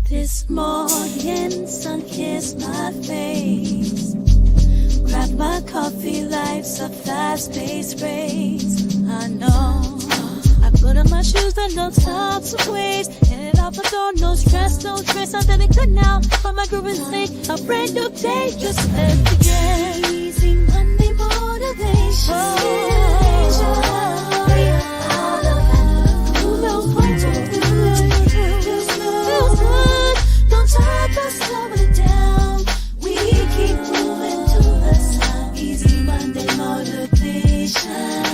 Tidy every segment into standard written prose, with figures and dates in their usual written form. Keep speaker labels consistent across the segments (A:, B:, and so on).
A: This morning, sun kissed my face. Grab my coffee, life's a fast-paced race. I know. I put on my shoes, but no time to waste. Headed out the door, no stress, no stress. I'm feeling good now, for my groove is sick. A brand new day, just let's begin. Easy Monday motivation. Slow it down. We keep moving to the sound. Easy Monday motivation.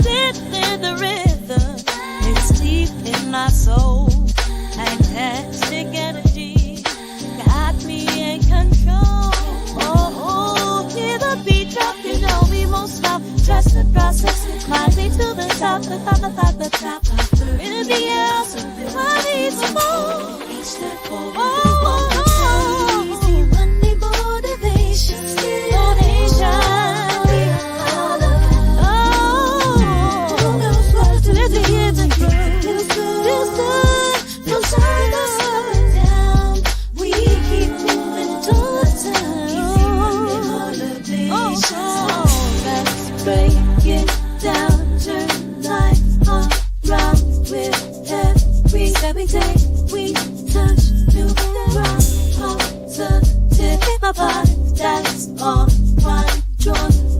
A: Sit in the rhythm. It's deep in my soul. Fantastic energy got me in control. Oh, hear the beat drop. You know we won't stop. Trust the process. Climb me to the top. The top. We're in the air. So I need some more. Step forward. Easy Monday motivation. Feels good. Don't turn us up and down. We keep moving to the town. Easy Monday motivation. Let's break it down. Turn life around with every step we take. We touch new ground, positive. My body, that's all one joy.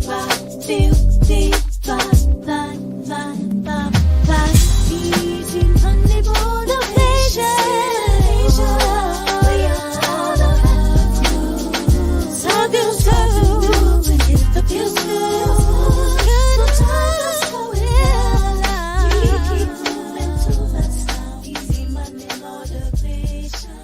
A: Right, feel the line. Easy Monday motivation. We are all about you. So feels good. It feels good. No time to slow it down. We keep moving to the sound. Easy Monday motivation.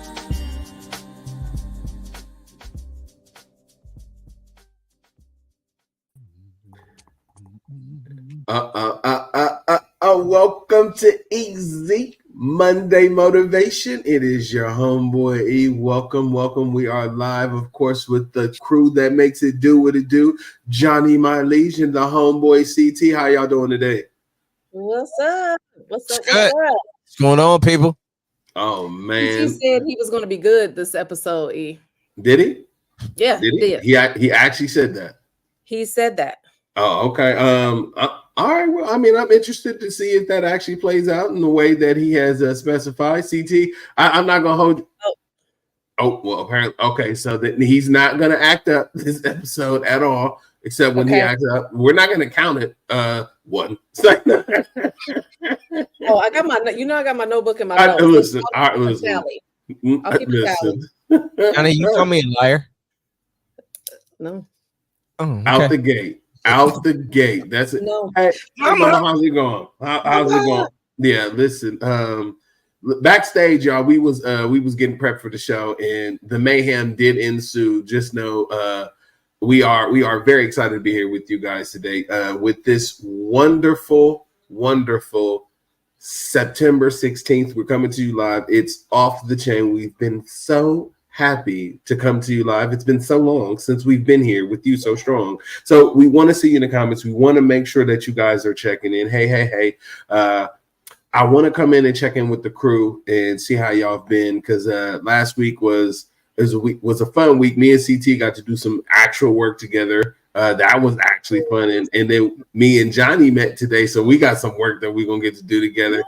B: Welcome to Easy Monday Motivation. It is your homeboy E. Welcome. We are live, of course, with the crew that makes it do what it do. Johnny, my liege, and the homeboy CT. How y'all doing today?
C: What's up? What's up?
D: What's going on, people?
B: Oh man,
C: He said he was going to be good this episode. E.
B: Did he?
C: Yeah,
B: did he? He actually said that.
C: He said that.
B: Oh, okay. All right. Well, I mean, I'm interested to see if that actually plays out in the way that he has specified. CT, I'm not gonna hold. Oh, well, apparently, okay. So that he's not gonna act up this episode at all, except when he acts up. We're not gonna count it. One.
C: Oh, I got my notebook in my notes.
B: Listen.
C: I'll keep a tally.
D: Johnny, you call me a liar?
C: No.
D: Oh, okay.
B: Out the gate. That's it.
C: No.
B: Hey, how's it going? How's it going? Yeah, listen. Backstage, y'all, we was getting prepped for the show, and the mayhem did ensue. Just know we are very excited to be here with you guys today with this wonderful September 16th. We're coming to you live. It's off the chain. We've been so happy to come to you live. It's been so long since we've been here with you so strong. So we want to see you in the comments. We want to make sure that you guys are checking in. Hey. I want to come in and check in with the crew and see how y'all have been, because last week was a fun week. Me and CT got to do some actual work together. That was actually fun. And then me and Johnny met today, so we got some work that we're gonna get to do together.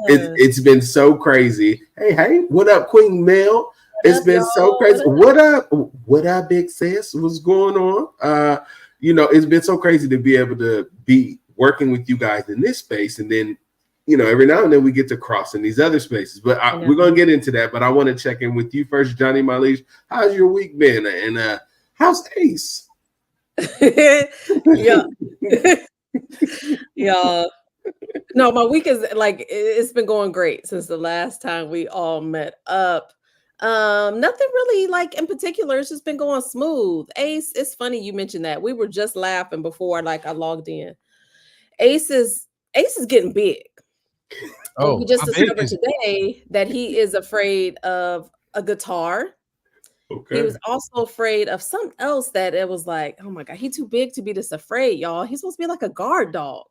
B: Yeah. It's been so crazy. Hey, what up, Queen Mel? It's been so crazy. What up, big sis? What's going on? It's been so crazy to be able to be working with you guys in this space, and then every now and then we get to cross in these other spaces. But we're gonna get into that. But I want to check in with you first, Johnny, my liege. How's your week been? And how's Ace?
C: Yeah. No, my week is it's been going great since the last time we all met up. Nothing really in particular. It's just been going smooth. Ace, it's funny you mentioned that. We were just laughing before I logged in. Ace is getting big. Oh, we just discovered today that he is afraid of a guitar. Okay. He was also afraid of something else that it was oh my God, he's too big to be this afraid, y'all. He's supposed to be like a guard dog.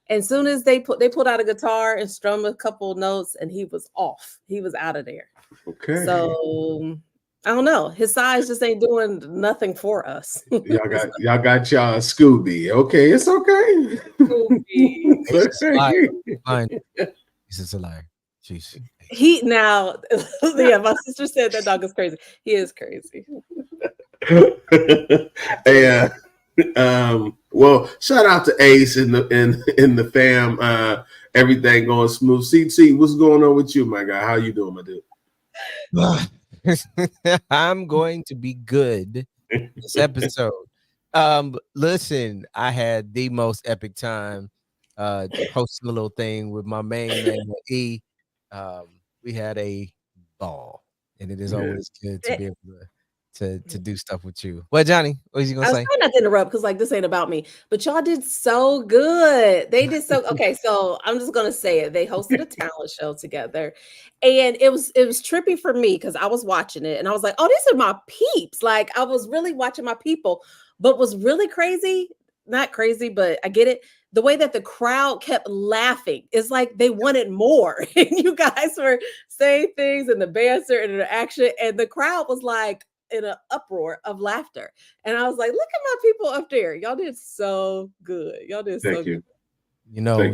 C: And soon as they pulled out a guitar and strummed a couple notes, and he was off. He was out of there.
B: Okay.
C: So I don't know. His size just ain't doing nothing for us.
B: y'all got y'all Scooby. Okay, it's okay.
D: He's a liar. He's a liar. Jeez.
C: He now, yeah, my sister said that dog is crazy. He is crazy.
B: Yeah. Well, shout out to Ace in the fam. Everything going smooth. CT, what's going on with you, my guy? How you doing, my dude?
D: I'm going to be good this episode. Listen, I had the most epic time hosting a little thing with my main man E. We had a ball, and it is always good to be able to do stuff with you. Well, Johnny, what was you gonna say?
C: I was trying not to interrupt because like this ain't about me, but y'all did so good. They did so okay. So I'm just gonna say it. They hosted a talent show together, and it was trippy for me because I was watching it and I was like, oh, these are my peeps. Like I was really watching my people, but was really crazy. Not crazy, but I get it. The way that the crowd kept laughing, it's like they wanted more. And you guys were saying things and the banter and the action, and the crowd was like in an uproar of laughter. And I was like, look at my people up there. Y'all did so good. Y'all did so good.
D: You know,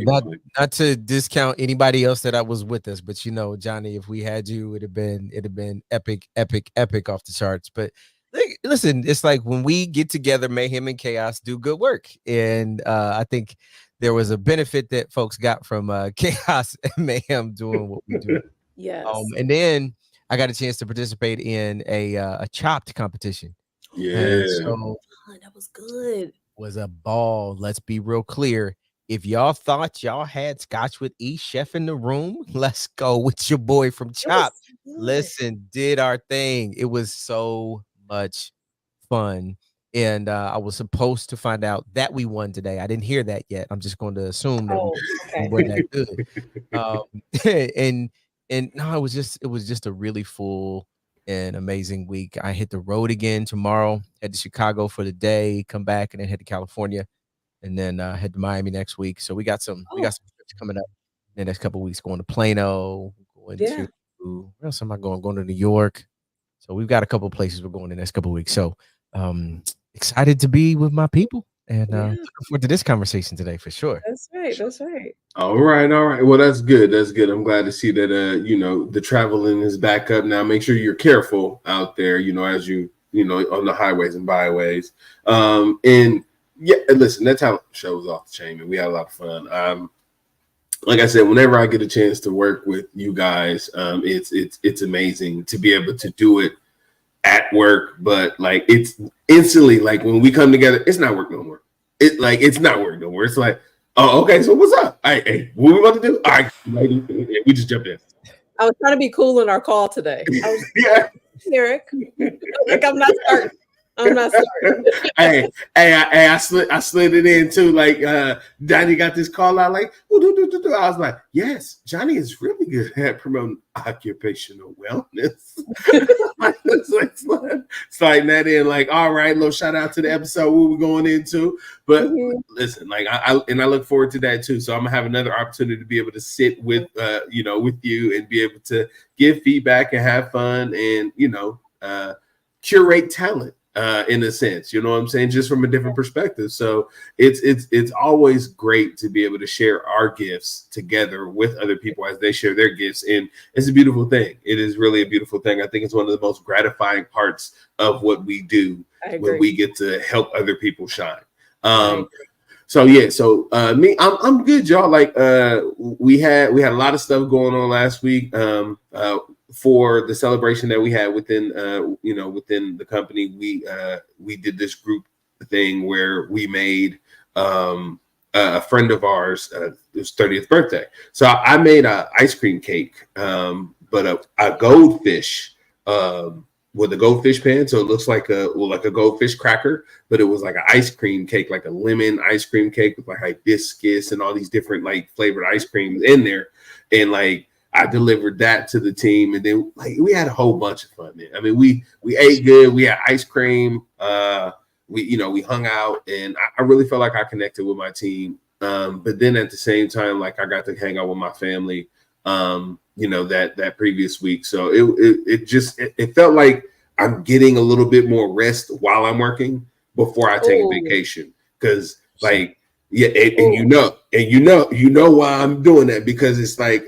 D: not to discount anybody else that I was with us, but you know, Johnny, if we had you, it'd have been epic off the charts. But listen, it's like when we get together, Mayhem and Chaos do good work. And I think there was a benefit that folks got from Chaos and Mayhem doing what we do.
C: Yes.
D: And then I got a chance to participate in a chopped competition.
B: Yeah.
C: So that was good.
D: Was a ball. Let's be real clear. If y'all thought y'all had Scotch with E Chef in the room, let's go with your boy from Chop. Listen, did our thing. It was so much fun. And I was supposed to find out that we won today. I didn't hear that yet. I'm just going to assume that we weren't that good. And no, it was just a really full and amazing week. I hit the road again tomorrow, head to Chicago for the day, come back, and then head to California, and then head to Miami next week. So we got some trips coming up in the next couple of weeks, going to Plano, going to where else am I going? Going to New York. So we've got a couple of places we're going in the next couple of weeks. So excited to be with my people, and looking forward to this conversation today for sure.
C: That's right.
B: All right. Well, that's good. I'm glad to see that the traveling is back up now. Make sure you're careful out there, as you on the highways and byways. And yeah, listen, that talent show was off the chain, and we had a lot of fun. Like I said, whenever I get a chance to work with you guys, it's amazing to be able to do it at work, but like it's instantly like when we come together, it's not work no more. It's not work no more. It's like, oh, okay, so what's up? Hey, what we about to do? All right, we just jumped in.
C: I was trying to be cool in our call today.
B: Yeah,
C: Eric, like I'm not starting.
B: Hey, I slid it in too. Like Johnny got this call out. Like, I was like, yes, Johnny is really good at promoting occupational wellness. Sliding that in. Like, all right, little shout out to the episode we're going into. But listen, like I look forward to that too. So I'm gonna have another opportunity to be able to sit with with you and be able to give feedback and have fun and curate talent. In a sense, you know what I'm saying, just from a different perspective. So it's always great to be able to share our gifts together with other people as they share their gifts, and it's a beautiful thing. It is really a beautiful thing. I think it's one of the most gratifying parts of what we do when we get to help other people shine. So me, I'm good, y'all. Like we had a lot of stuff going on last week. For the celebration that we had within the company, we did this group thing where we made a friend of ours his 30th birthday. So I made a ice cream cake, but a goldfish with a goldfish pan. So it looks like a goldfish cracker, but it was like an ice cream cake, like a lemon ice cream cake with like hibiscus and all these different like flavored ice creams in there, and like. I delivered that to the team, and then like we had a whole bunch of fun, man. I mean, we ate good. We had ice cream. We hung out, and I really felt like I connected with my team But then at the same time, like I got to hang out with my family, that previous week. So it felt like I'm getting a little bit more rest while I'm working before I take a
C: Ooh.
B: vacation. Because like, yeah, and you know why I'm doing that, because it's like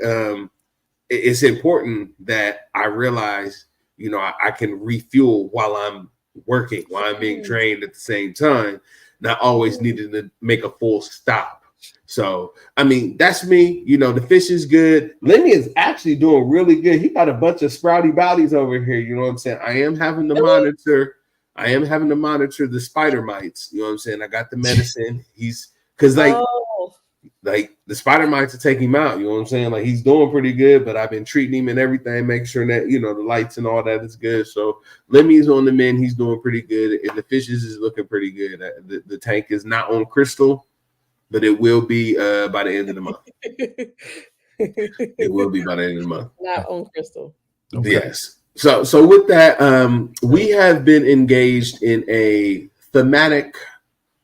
B: it's important that I realize, I can refuel while I'm working, while I'm being drained at the same time, not always needing to make a full stop. So, I mean, that's me. The fish is good. Lemmy is actually doing really good. He got a bunch of sprouty bodies over here. You know what I'm saying? I am having to monitor the spider mites. You know what I'm saying? I got the medicine. Because like the spider mites are taking him out. You know what I'm saying? Like he's doing pretty good, but I've been treating him and everything, making sure that, the lights and all that is good. So Lemmy's on the mend. He's doing pretty good. And the fishes is looking pretty good. The tank is not on crystal, but it will be by the end of the month. It will be by the end of the month.
C: Not on crystal.
B: Okay. Yes. So with that, we have been engaged in a thematic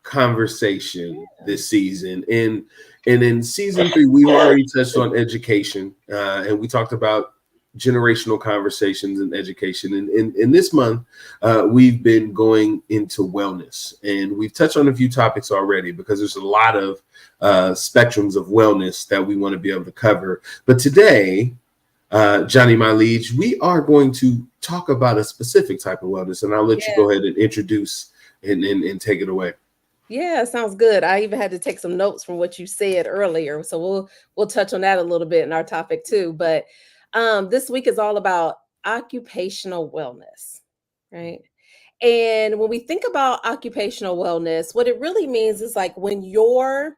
B: conversation this season. And in season 3, we already touched on education, and we talked about generational conversations in education. And in this month, we've been going into wellness, and we've touched on a few topics already because there's a lot of spectrums of wellness that we want to be able to cover. But today, Johnny, my liege, we are going to talk about a specific type of wellness, and I'll let you go ahead and introduce and take it away.
C: Yeah, sounds good. I even had to take some notes from what you said earlier, so we'll touch on that a little bit in our topic too. But this week is all about occupational wellness, right? And when we think about occupational wellness, what it really means is like when your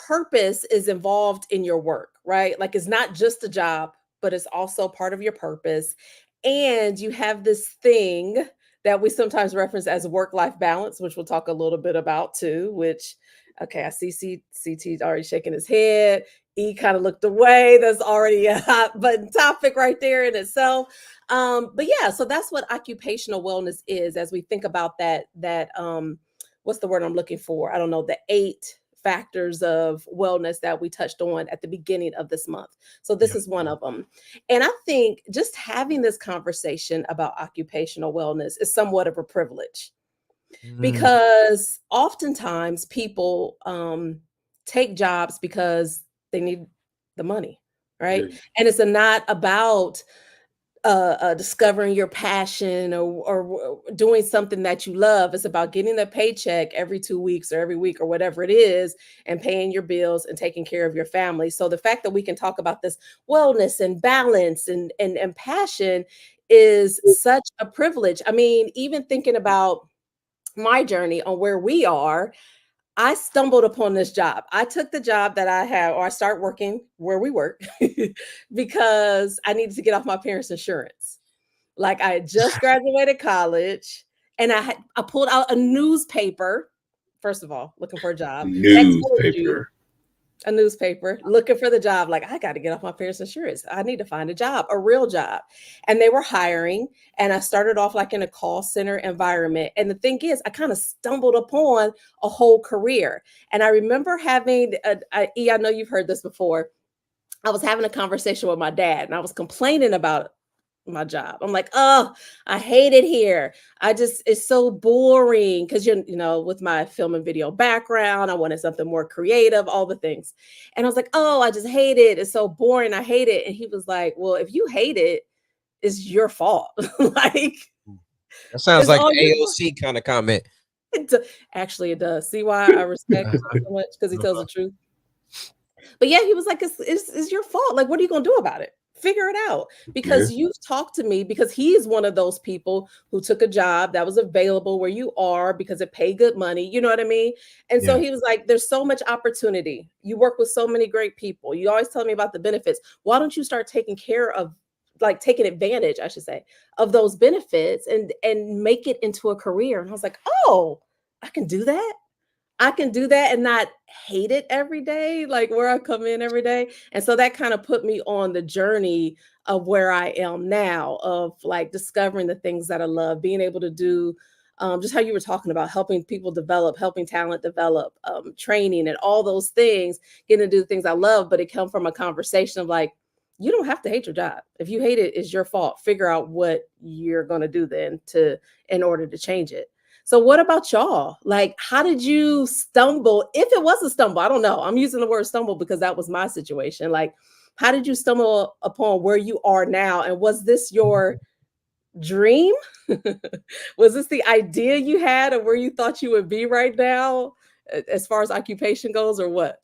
C: purpose is involved in your work, right? Like it's not just a job, but it's also part of your purpose. And you have this thing that we sometimes reference as work-life balance, which we'll talk a little bit about too, which, okay, I see CT already shaking his head. E kind of looked away. That's already a hot button topic right there in itself. But yeah, so that's what occupational wellness is as we think about that what's the word I'm looking for? I don't know, the 8 factors of wellness that we touched on at the beginning of this month. So this is one of them. And I think just having this conversation about occupational wellness is somewhat of a privilege because oftentimes people take jobs because they need the money, right? And it's not about discovering your passion or doing something that you love. It's about getting a paycheck every 2 weeks or every week or whatever it is and paying your bills and taking care of your family. So the fact that we can talk about this wellness and balance and passion is such a privilege. I mean, even thinking about my journey on where we are, I stumbled upon this job. I took the job that I have, or I started working where we work because I needed to get off my parents' insurance. Like I had just graduated college and I pulled out a newspaper, first of all, looking for a job. A newspaper, looking for the job. Like, I got to get off my parents' insurance. I need to find a job, a real job. And they were hiring. And I started off like in a call center environment. And the thing is, I kind of stumbled upon a whole career. And I remember having, I know you've heard this before. I was having a conversation with my dad and I was complaining about my job. I'm like, oh, I hate it here. It's so boring because with my film and video background, I wanted something more creative, all the things. And I was like, oh, I just hate it. It's so boring. I hate it. And he was like, well, if you hate it, it's your fault. Like
D: that sounds like the AOC kind of comment.
C: Actually, it does. See why I respect him so much? Because he tells the truth. But yeah, he was like, it's your fault. Like, what are you gonna do about it? Figure it out, because you've talked to me, because he's one of those people who took a job that was available where you are because it paid good money. You know what I mean? And so he was like, there's so much opportunity. You work with so many great people. You always tell me about the benefits. Why don't you start taking advantage, I should say, of those benefits and make it into a career? And I was like, oh, I can do that. I can do that and not hate it every day, like where I come in every day. And so that kind of put me on the journey of where I am now, of like discovering the things that I love, being able to do just how you were talking about helping people develop, helping talent develop, training, and all those things, getting to do the things I love. But it come from a conversation of like, you don't have to hate your job. If you hate it, it's your fault. Figure out what you're going to do then in order to change it. So what about y'all? Like, how did you stumble? If it was a stumble, I don't know. I'm using the word stumble because that was my situation. Like, how did you stumble upon where you are now? And was this your dream? Was this the idea you had of where you thought you would be right now, as far as occupation goes, or what?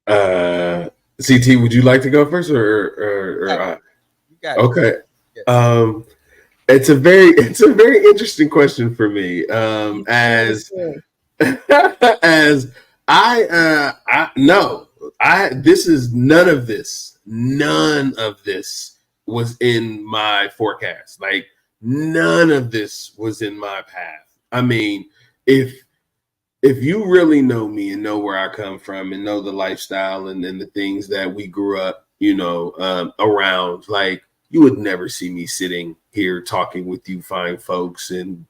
B: CT, would you like to go first, or
D: You got it.
B: okay?
D: Yeah.
B: It's a very interesting question for me. As as I no, this is none of this was in my forecast. Like, none of this was in my path. I mean, if you really know me and know where I come from and know the lifestyle and the things that we grew up, around, like, you would never see me sitting here talking with you fine folks and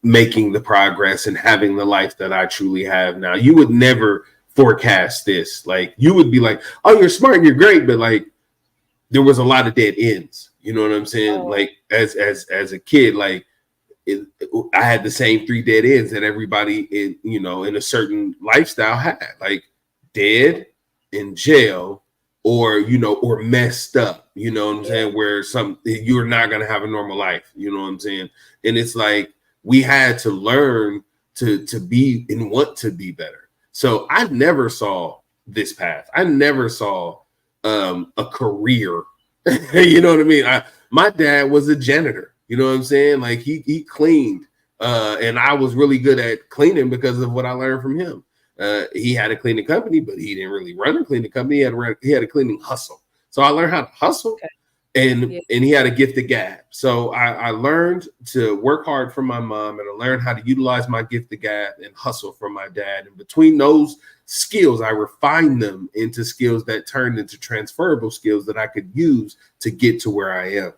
B: making the progress and having the life that I truly have now. You would never forecast this. Like, you would be like, oh, you're smart and you're great, but like, there was a lot of dead ends. You know what I'm saying?
C: Oh.
B: Like, as a kid, like, I had the same 3 dead ends that everybody in a certain lifestyle had, like dead, in jail, or messed up. You know what I'm saying? Where you're not gonna have a normal life. You know what I'm saying? And it's like, we had to learn to be and want to be better. So I never saw this path. I never saw a career. You know what I mean? My dad was a janitor. You know what I'm saying? Like, he cleaned, and I was really good at cleaning because of what I learned from him. He had a cleaning company, but he didn't really run a cleaning company. He had a cleaning hustle. So I learned how to hustle, and he had a gift of gab. So I learned to work hard for my mom, and I learned how to utilize my gift of gab and hustle from my dad. And between those skills, I refined them into skills that turned into transferable skills that I could use to get to where I am.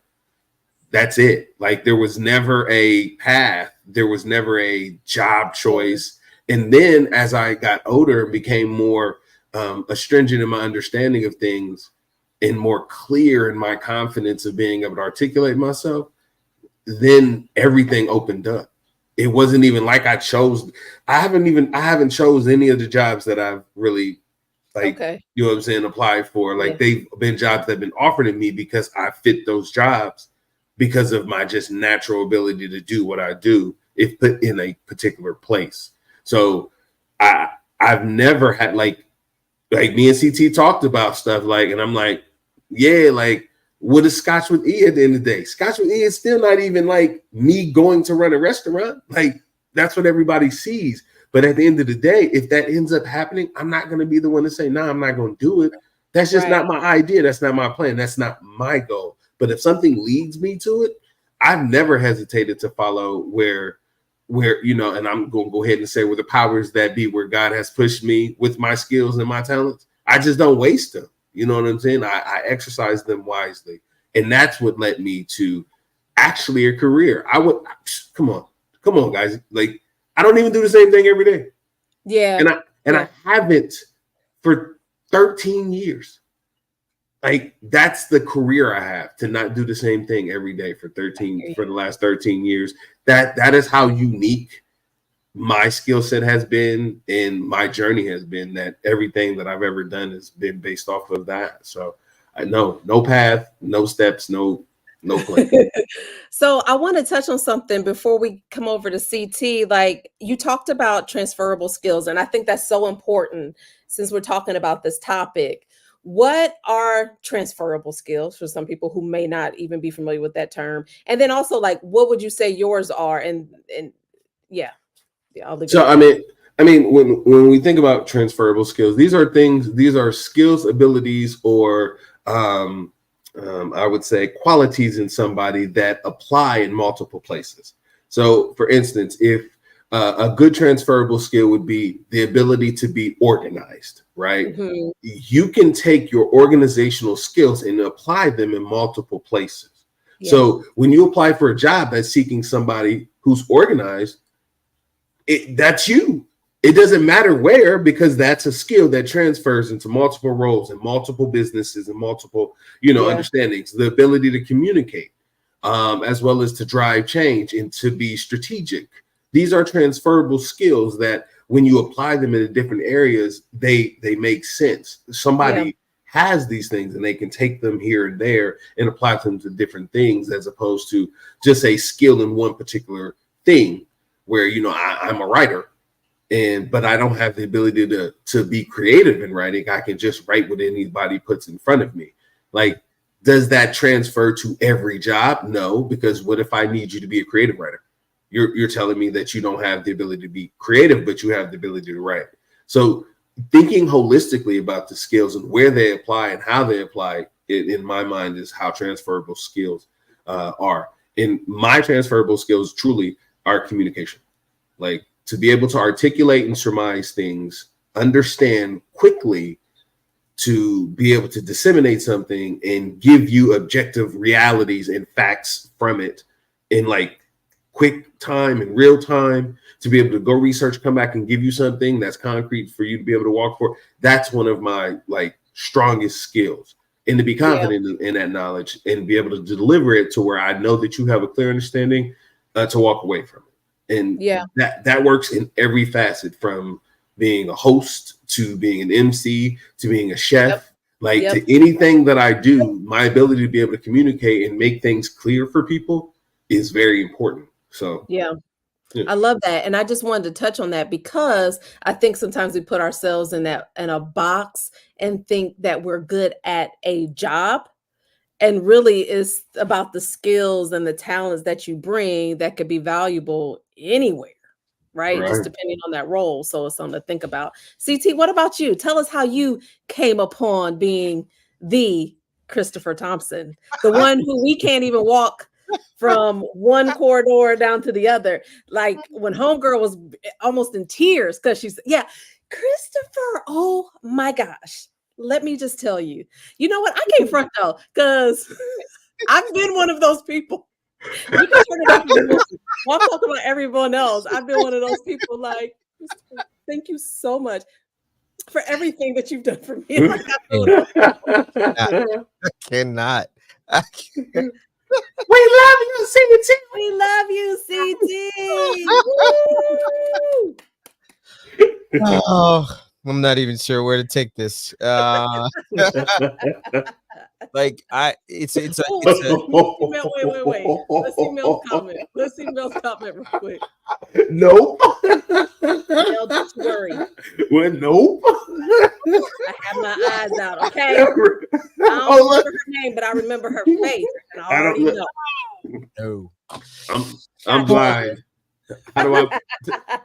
B: That's it. Like, there was never a path. There was never a job choice. And then as I got older and became more astringent in my understanding of things and more clear in my confidence of being able to articulate myself, then everything opened up. It wasn't even like I haven't chose any of the jobs that I've really, like, you know what I'm saying, applied for. Like, they've been jobs that have been offered to me because I fit those jobs, because of my just natural ability to do what I do if put in a particular place. So I've never had, like me and CT talked about stuff, like, and I'm like, yeah, like, what is Scotch with E at the end of the day? Scotch with E is still not even like me going to run a restaurant. Like, that's what everybody sees. But at the end of the day, if that ends up happening, I'm not going to be the one to say, no, I'm not going to do it. That's just not my idea. That's not my plan. That's not my goal. But if something leads me to it, I've never hesitated to follow where, and I'm going to go ahead and say, where the powers that be, where God has pushed me with my skills and my talents, I just don't waste them. You know what I'm saying? I exercise them wisely. And that's what led me to actually a career. Come on, guys. Like, I don't even do the same thing every day.
C: Yeah.
B: And I haven't for 13 years. Like, that's the career I have, to not do the same thing every day for the last 13 years. That is how unique my skill set has been and my journey has been, that everything that I've ever done has been based off of that. So I know no path, no steps, no plan.
C: So I want to touch on something before we come over to CT. Like, you talked about transferable skills, and I think that's so important since we're talking about this topic. What are transferable skills for some people who may not even be familiar with that term? And then also, like, what would you say yours are? And I'll leave
B: So I mean, when we think about transferable skills, these are skills, abilities, or I would say qualities in somebody that apply in multiple places. So, for instance, if a good transferable skill would be the ability to be organized, right? You can take your organizational skills and apply them in multiple places.
C: Yeah.
B: So when you apply for a job that's seeking somebody who's organized, that's you. It doesn't matter where, because that's a skill that transfers into multiple roles and multiple businesses and multiple,
C: Yeah.
B: understandings. The ability to communicate, as well as to drive change and to be strategic. These are transferable skills that, when you apply them in different areas, they make sense.
C: Yeah.
B: Somebody has these things and they can take them here and there and apply them to different things, as opposed to just a skill in one particular thing, where I'm a writer, but I don't have the ability to be creative in writing. I can just write what anybody puts in front of me. Like, does that transfer to every job? No, because what if I need you to be a creative writer? You're telling me that you don't have the ability to be creative, but you have the ability to write. So thinking holistically about the skills and where they apply and how they apply, in my mind, is how transferable skills are. And my transferable skills truly are communication. Like, to be able to articulate and surmise things, understand quickly, to be able to disseminate something and give you objective realities and facts from it in like quick time and real time, to be able to go research, come back and give you something that's concrete for you to be able to walk for. That's one of my like strongest skills. And to be confident in that knowledge and be able to deliver it to where I know that you have a clear understanding, to walk away from it. And that works in every facet, from being a host to being an MC to being a chef, to anything that I do. My ability to be able to communicate and make things clear for people is very important. So
C: I love that. And I just wanted to touch on that, because I think sometimes we put ourselves in a box and think that we're good at a job. And really, it's about the skills and the talents that you bring that could be valuable anywhere, right? Just depending on that role. So it's something to think about. CT, what about you? Tell us how you came upon being the Christopher Thompson, the one who we can't even walk from one corridor down to the other. Like, when homegirl was almost in tears because she's, Christopher, oh my gosh. Let me just tell you. You know what? I can't front though, because I've been one of those people. You can turn it up. While I'm talking about everyone else, I've been one of those people. Like, thank you so much for everything that you've done for me. Like,
D: I cannot. I can't.
B: We love you, CT.
C: We love you, CT.
D: Oh, I'm not even sure where to take this. Like, it's a
C: wait. Let's see Mel's comment. Let's see Mel's comment real quick.
B: Nope.
C: Mel, don't you worry.
B: Well, nope.
C: I have my eyes out, okay? I don't remember her name, but I remember her face, and I already know.
D: No.
B: I'm blind. How do I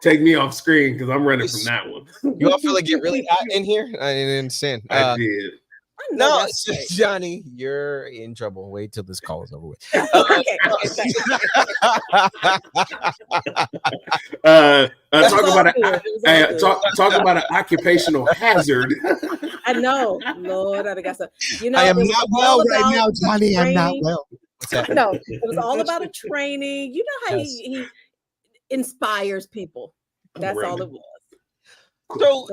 B: take me off screen? Because I'm running from that one.
D: You all feel like get really hot in here? I didn't understand.
B: I did.
D: No, Johnny, you're in trouble. Wait till this call is over with.
C: Okay.
B: Talk about an occupational hazard.
C: I know, Lord, I got some.
D: I am not well right now, Johnny. I'm not well. What's that?
C: No, it was all about a training. You know how he inspires people. That's all it was.
D: So,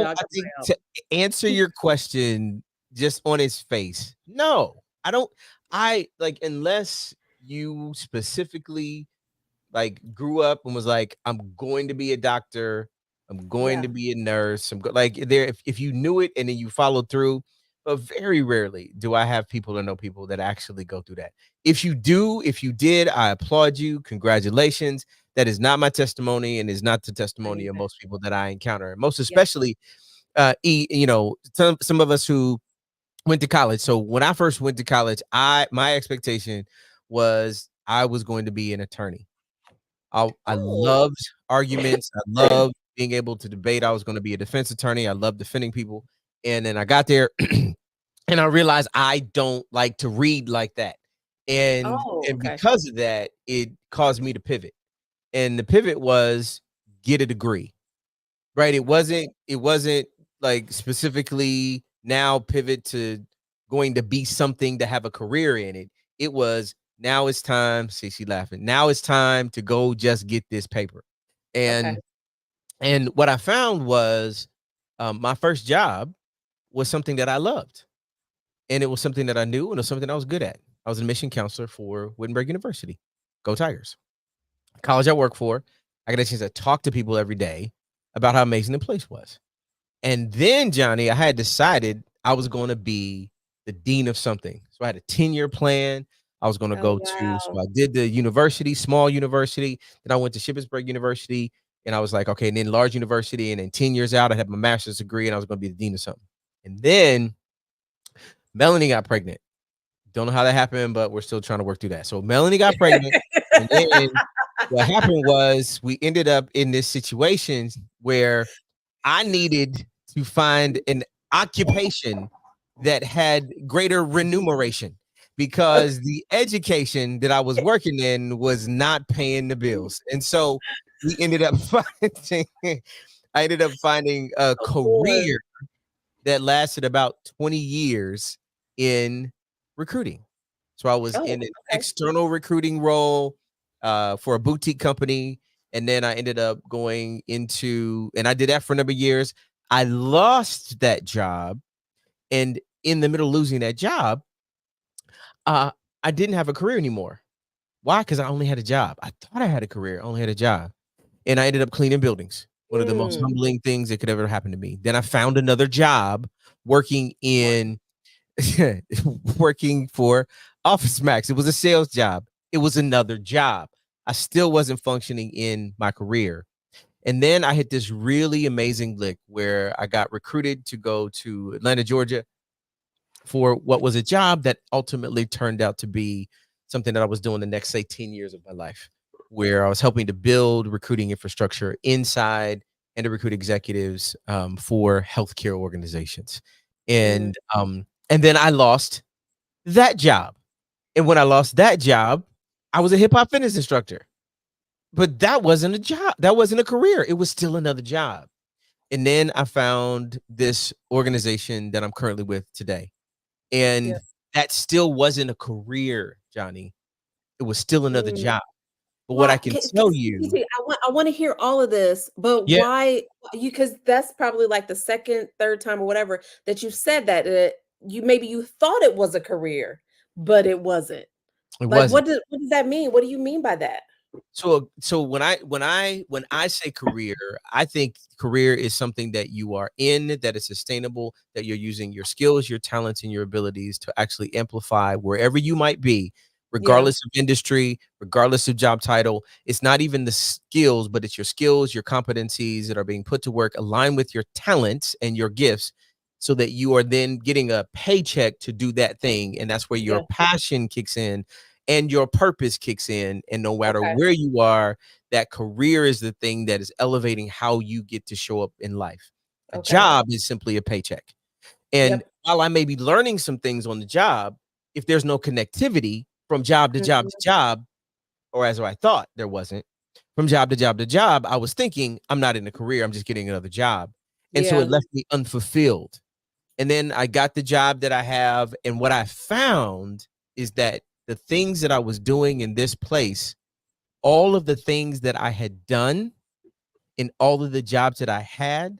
D: I think to answer your question just on its face, no, I don't. Unless you specifically grew up and was like, I'm going to be a doctor, I'm going to be a nurse, if you knew it and then you followed through. But very rarely do I have people or know people that actually go through that. If you did, I applaud you. Congratulations. That is not my testimony, and is not the testimony of most people that I encounter. Most especially, some of us who went to college. So when I first went to college, my expectation was I was going to be an attorney. I loved arguments. I loved being able to debate. I was going to be a defense attorney. I loved defending people. And then I got there and I realized I don't like to read like that. And because of that, it caused me to pivot. And the pivot was get a degree, right? It wasn't like specifically now pivot to going to be something to have a career in it. It was now it's time. See, she laughing. Now it's time to go just get this paper.
C: Okay.
D: And what I found was my first job was something that I loved. And it was something that I knew and it was something I was good at. I was an admission counselor for Wittenberg University. Go Tigers. College I work for. I got a chance to talk to people every day about how amazing the place was. And then, Johnny, I had decided I was going to be the dean of something. So I had a 10-year plan. I was going to
C: Oh,
D: go to, so
C: wow.
D: I did the university, small university. Then I went to Shippensburg University. And I was like, okay, and then large university. And then 10 years out, I had my master's degree and I was going to be the dean of something. And then Melanie got pregnant. Don't know how that happened, but we're still trying to work through that. So Melanie got pregnant. And then what happened was we ended up in this situation where I needed to find an occupation that had greater remuneration because the education that I was working in was not paying the bills. And so we ended up I ended up finding a
C: Of course.
D: career that lasted about 20 years in recruiting. So I was
C: Oh,
D: in an
C: okay.
D: external recruiting role for a boutique company. And then I ended up going into, and I did that for a number of years. I lost that job. And in the middle of losing that job, uh, I didn't have a career anymore. Why? Because I only had a job. I thought I had a career, I only had a job. And I ended up cleaning buildings. One of the most
C: Mm,
D: humbling things that could ever happen to me. Then I found another job working in working for Office Max. It was a sales job. It was another job. I still wasn't functioning in my career. And then I hit this really amazing lick where I got recruited to go to Atlanta, Georgia for what was a job that ultimately turned out to be something that I was doing the next, say, 10 years of my life, where I was helping to build recruiting infrastructure inside and to recruit executives for healthcare organizations.
C: mm.
D: And then I lost that job. And when I lost that job, I was a hip hop fitness instructor. But that wasn't a job. That wasn't a career. It was still another job. And then I found this organization that I'm currently with today.
C: Yeah.
D: And that still wasn't a career, Johnny. It was still another
C: Mm.
D: job. But what
C: Why?
D: I can tell you,
C: CT, I want to hear all of this, but
D: yeah,
C: why you? Because that's probably like the second, third time or whatever that you said that you maybe you thought it was a career, but it wasn't.
D: it
C: Like,
D: wasn't.
C: what does that mean? What do you mean by that?
D: So when I say career, I think career is something that you are in, that is sustainable, that you're using your skills, your talents, and your abilities to actually amplify wherever you might be,
C: Yeah.
D: regardless of industry, regardless of job title. It's not even the skills, but it's your skills, your competencies that are being put to work, align with your talents and your gifts, so that you are then getting a paycheck to do that thing. And that's where your
C: Yeah.
D: passion kicks in and your purpose kicks in. And no matter
C: Okay.
D: where you are, that career is the thing that is elevating how you get to show up in life. A
C: Okay.
D: job is simply a paycheck. And
C: Yep.
D: while I may be learning some things on the job, if there's no connectivity from job to job to
C: Mhm.
D: job, or as I thought there wasn't, from job to job to job, I was thinking I'm not in a career, I'm just getting another job. And so it
C: Yeah.
D: left me unfulfilled. And then I got the job that I have. And what I found is that the things that I was doing in this place, all of the things that I had done in all of the jobs that I had,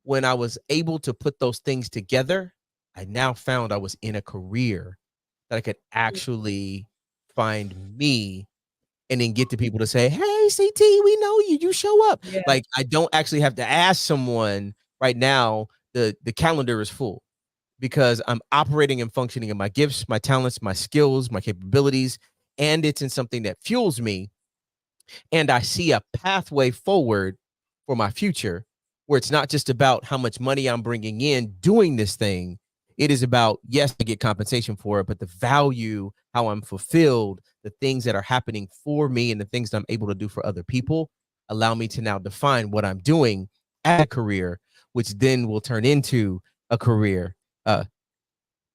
D: when I was able to put those things together, I now found I was in a career that I could actually find me and then get to people to say, "Hey, CT, we know you. You show up."
C: Yeah.
D: Like I don't actually have to ask someone right now. The calendar is full because I'm operating and functioning in my gifts, my talents, my skills, my capabilities, and it's in something that fuels me. And I see a pathway forward for my future where it's not just about how much money I'm bringing in doing this thing. It is about, yes, I get compensation for it, but the value, how I'm fulfilled, the things that are happening for me and the things that I'm able to do for other people allow me to now define what I'm doing as a career, which then will turn into a career.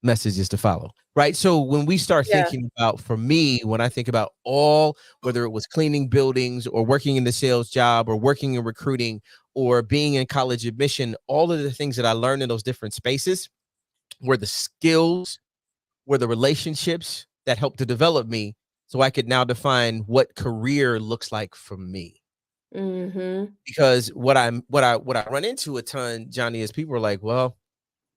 D: Messages to follow, right? So when we start
C: Yeah.
D: thinking about, for me, when I think about all, whether it was cleaning buildings or working in the sales job or working in recruiting or being in college admission, all of the things that I learned in those different spaces were the skills, were the relationships that helped to develop me so I could now define what career looks like for me.
C: Mm-hmm.
D: Because what I run into a ton, Johnny, is people are like, well,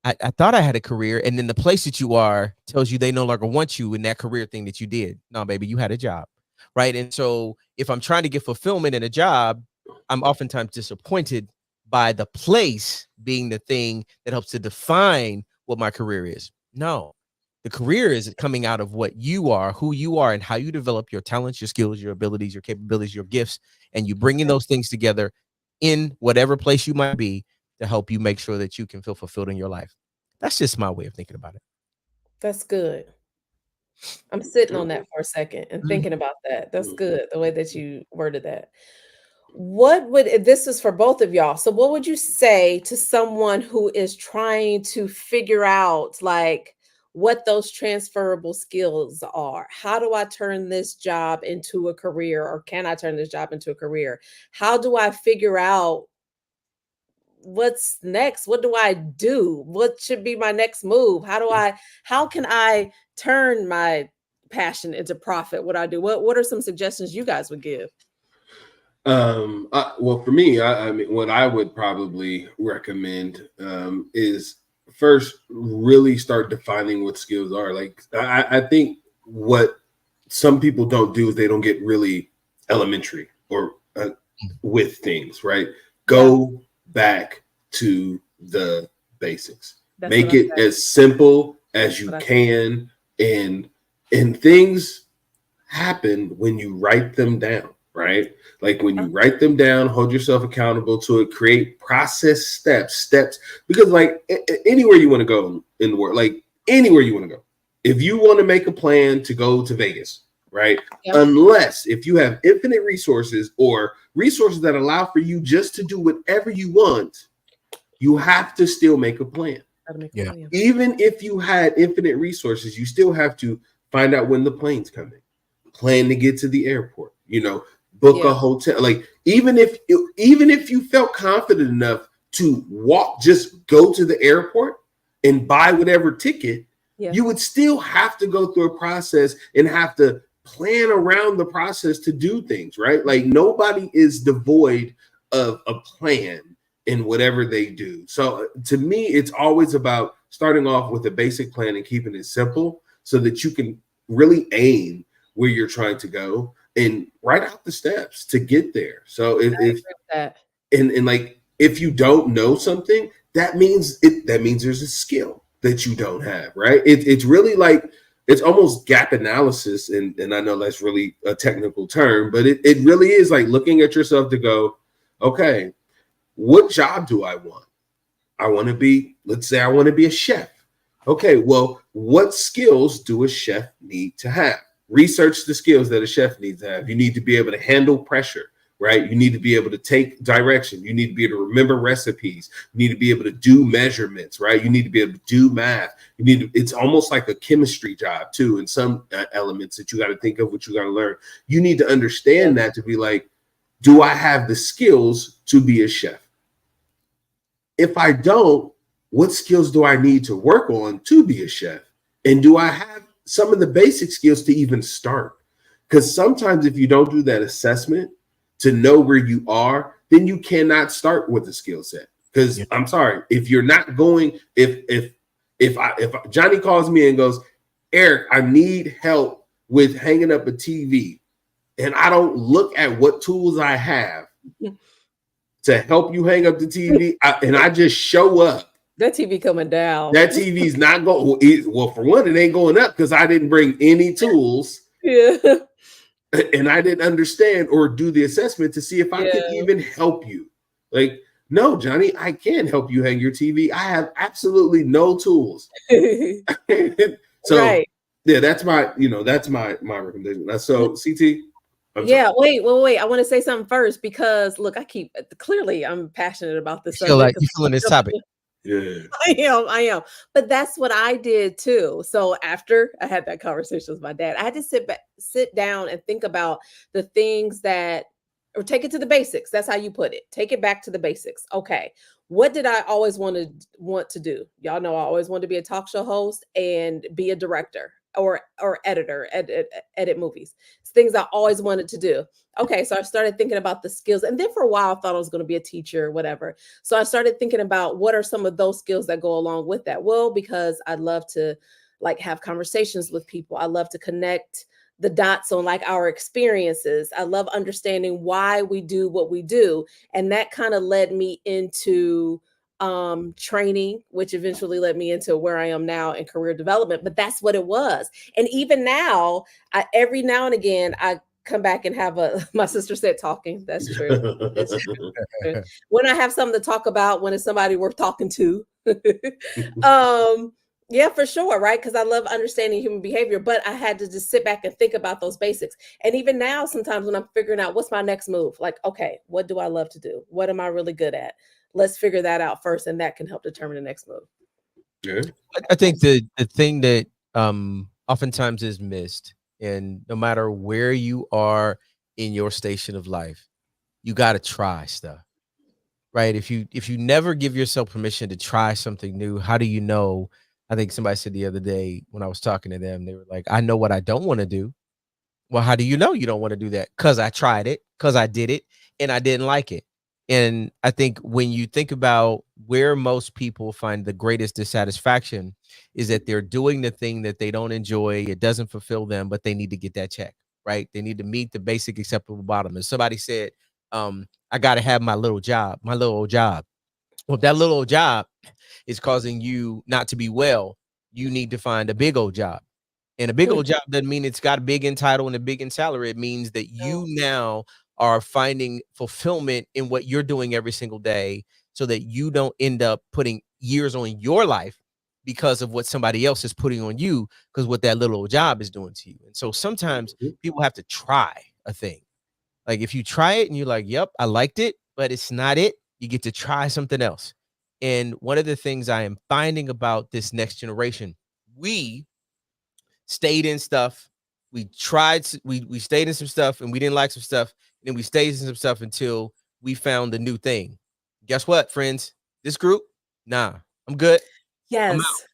D: I thought I had a career, and then the place that you are tells you they no longer want you in that career thing that you did. No, baby, you had a job, right? And so if I'm trying to get fulfillment in a job, I'm oftentimes disappointed by the place being the thing that helps to define what my career is. No, the career is coming out of what you are, who you are, and how you develop your talents, your skills, your abilities, your capabilities, your gifts, and you bringing those things together in whatever place you might be to help you make sure that you can feel fulfilled in your life. That's just my way of thinking about it.
C: That's good. I'm sitting on that for a second and thinking about that. That's good, the way that you worded that. What would this is for both of y'all. So what would you say to someone who is trying to figure out like what those transferable skills are? How do I turn this job into a career, or can I turn this job into a career? How do I figure out what's next? What do I do? What should be my next move? How can I turn my passion into profit? What I do? What are some suggestions you guys would give?
B: Well, for me, I mean, what I would probably recommend is first really start defining what skills are. Like, I think what some people don't do is they don't get really elementary or with things, right? Go back to the basics.
C: That's
B: Make
C: what I
B: it
C: said.
B: as simple as you
C: What I said.
B: can, and things happen when you write them down, right? Like when you write them down, hold yourself accountable to it, create process steps, because like anywhere you want to go in the world, like anywhere you want to go, if you want to make a plan to go to Vegas, right?
C: Yep.
B: Unless if you have infinite resources or resources that allow for you just to do whatever you want, you have to still make a plan.
C: Gotta make a
D: Yeah.
C: plan.
B: Even if you had infinite resources, you still have to find out when the plane's coming, plan to get to the airport, book
C: Yeah.
B: a hotel. Like even if you felt confident enough to just go to the airport and buy whatever ticket,
C: Yeah.
B: you would still have to go through a process and have to plan around the process to do things, right? Like nobody is devoid of a plan in whatever they do. So to me, it's always about starting off with a basic plan and keeping it simple so that you can really aim where you're trying to go and write out the steps to get there. So if you don't know something, that means there's a skill that you don't have, right? It's really like it's almost gap analysis, and I know that's really a technical term, but it really is like looking at yourself to go, okay, what job do I want? Let's say I want to be a chef. Okay, well, what skills do a chef need to have? Research the skills that a chef needs to have. You need to be able to handle pressure, right? You need to be able to take direction. You need to be able to remember recipes. You need to be able to do measurements, right? You need to be able to do math. It's almost like a chemistry job too, in some elements that you got to think of, what you got to learn. You need to understand that to be like, do I have the skills to be a chef? If I don't, what skills do I need to work on to be a chef? And do I have some of the basic skills to even start? Because sometimes if you don't do that assessment to know where you are, then you cannot start with a skill set. Because I'm sorry, if you're not going, if Johnny calls me and goes, Eric, I need help with hanging up a TV, and I don't look at what tools I have to help you hang up the TV, and I just show up,
C: That TV coming down.
B: that TV's not going. Well, for one, it ain't going up because I didn't bring any tools.
C: Yeah.
B: And I didn't understand or do the assessment to see if I could even help you. Like, no, Johnny, I can't help you hang your TV. I have absolutely no tools. So
C: Right.
B: yeah, that's my recommendation. So CT.
C: Wait. I want to say something first because look, clearly I'm passionate about this.
D: You feel like you feeling this topic.
B: Yeah,
C: I am. But that's what I did too. So after I had that conversation with my dad, I had to sit down and think about the things or take it to the basics. That's how you put it. Take it back to the basics. Okay. What did I always want to do? Y'all know I always wanted to be a talk show host and be a director. or editor, edit movies. It's things I always wanted to do. Okay, so I started thinking about the skills, and then for a while I thought I was going to be a teacher or whatever. So I started thinking about what are some of those skills that go along with that. Well, because I love to like have conversations with people. I love to connect the dots on like our experiences. I love understanding why we do what we do, and that kind of led me into training, which eventually led me into where I am now in career development. But that's what it was. And even now, every now and again I come back and have a my sister said talking. That's true. It's true. When I have something to talk about, when it's somebody worth talking to. um yeah, for sure, right? Because I love understanding human behavior, but I had to just sit back and think about those basics. And even now, sometimes when I'm figuring out what's my next move, like, okay, what do I love to do? What am I really good at? Let's figure that out first, and that can help determine the next move.
B: Yeah.
D: I think the thing that oftentimes is missed, and no matter where you are in your station of life, you got to try stuff, right? If you never give yourself permission to try something new, how do you know? I think somebody said the other day when I was talking to them, they were like, I know what I don't want to do. Well, how do you know you don't want to do that? Because I tried it, because I did it, and I didn't like it. And I think when you think about where most people find the greatest dissatisfaction is that they're doing the thing that they don't enjoy. It doesn't fulfill them, but they need to get that check, right? They need to meet the basic acceptable bottom. And somebody said, I got to have my little job, my little old job. Well, if that little old job is causing you not to be well, you need to find a big old job. And a big old job doesn't mean it's got a big end title and a big end salary. It means that you now are finding fulfillment in what you're doing every single day so that you don't end up putting years on your life because of what somebody else is putting on you because what that little old job is doing to you. And so sometimes people have to try a thing. Like if you try it and you're like, yep, I liked it, but it's not it, you get to try something else. And one of the things I am finding about this next generation, we stayed in stuff. We stayed in some stuff and we didn't like some stuff. And then we stayed in some stuff until we found the new thing. Guess what, friends? This group, nah, I'm good. I'm out.
C: Yes.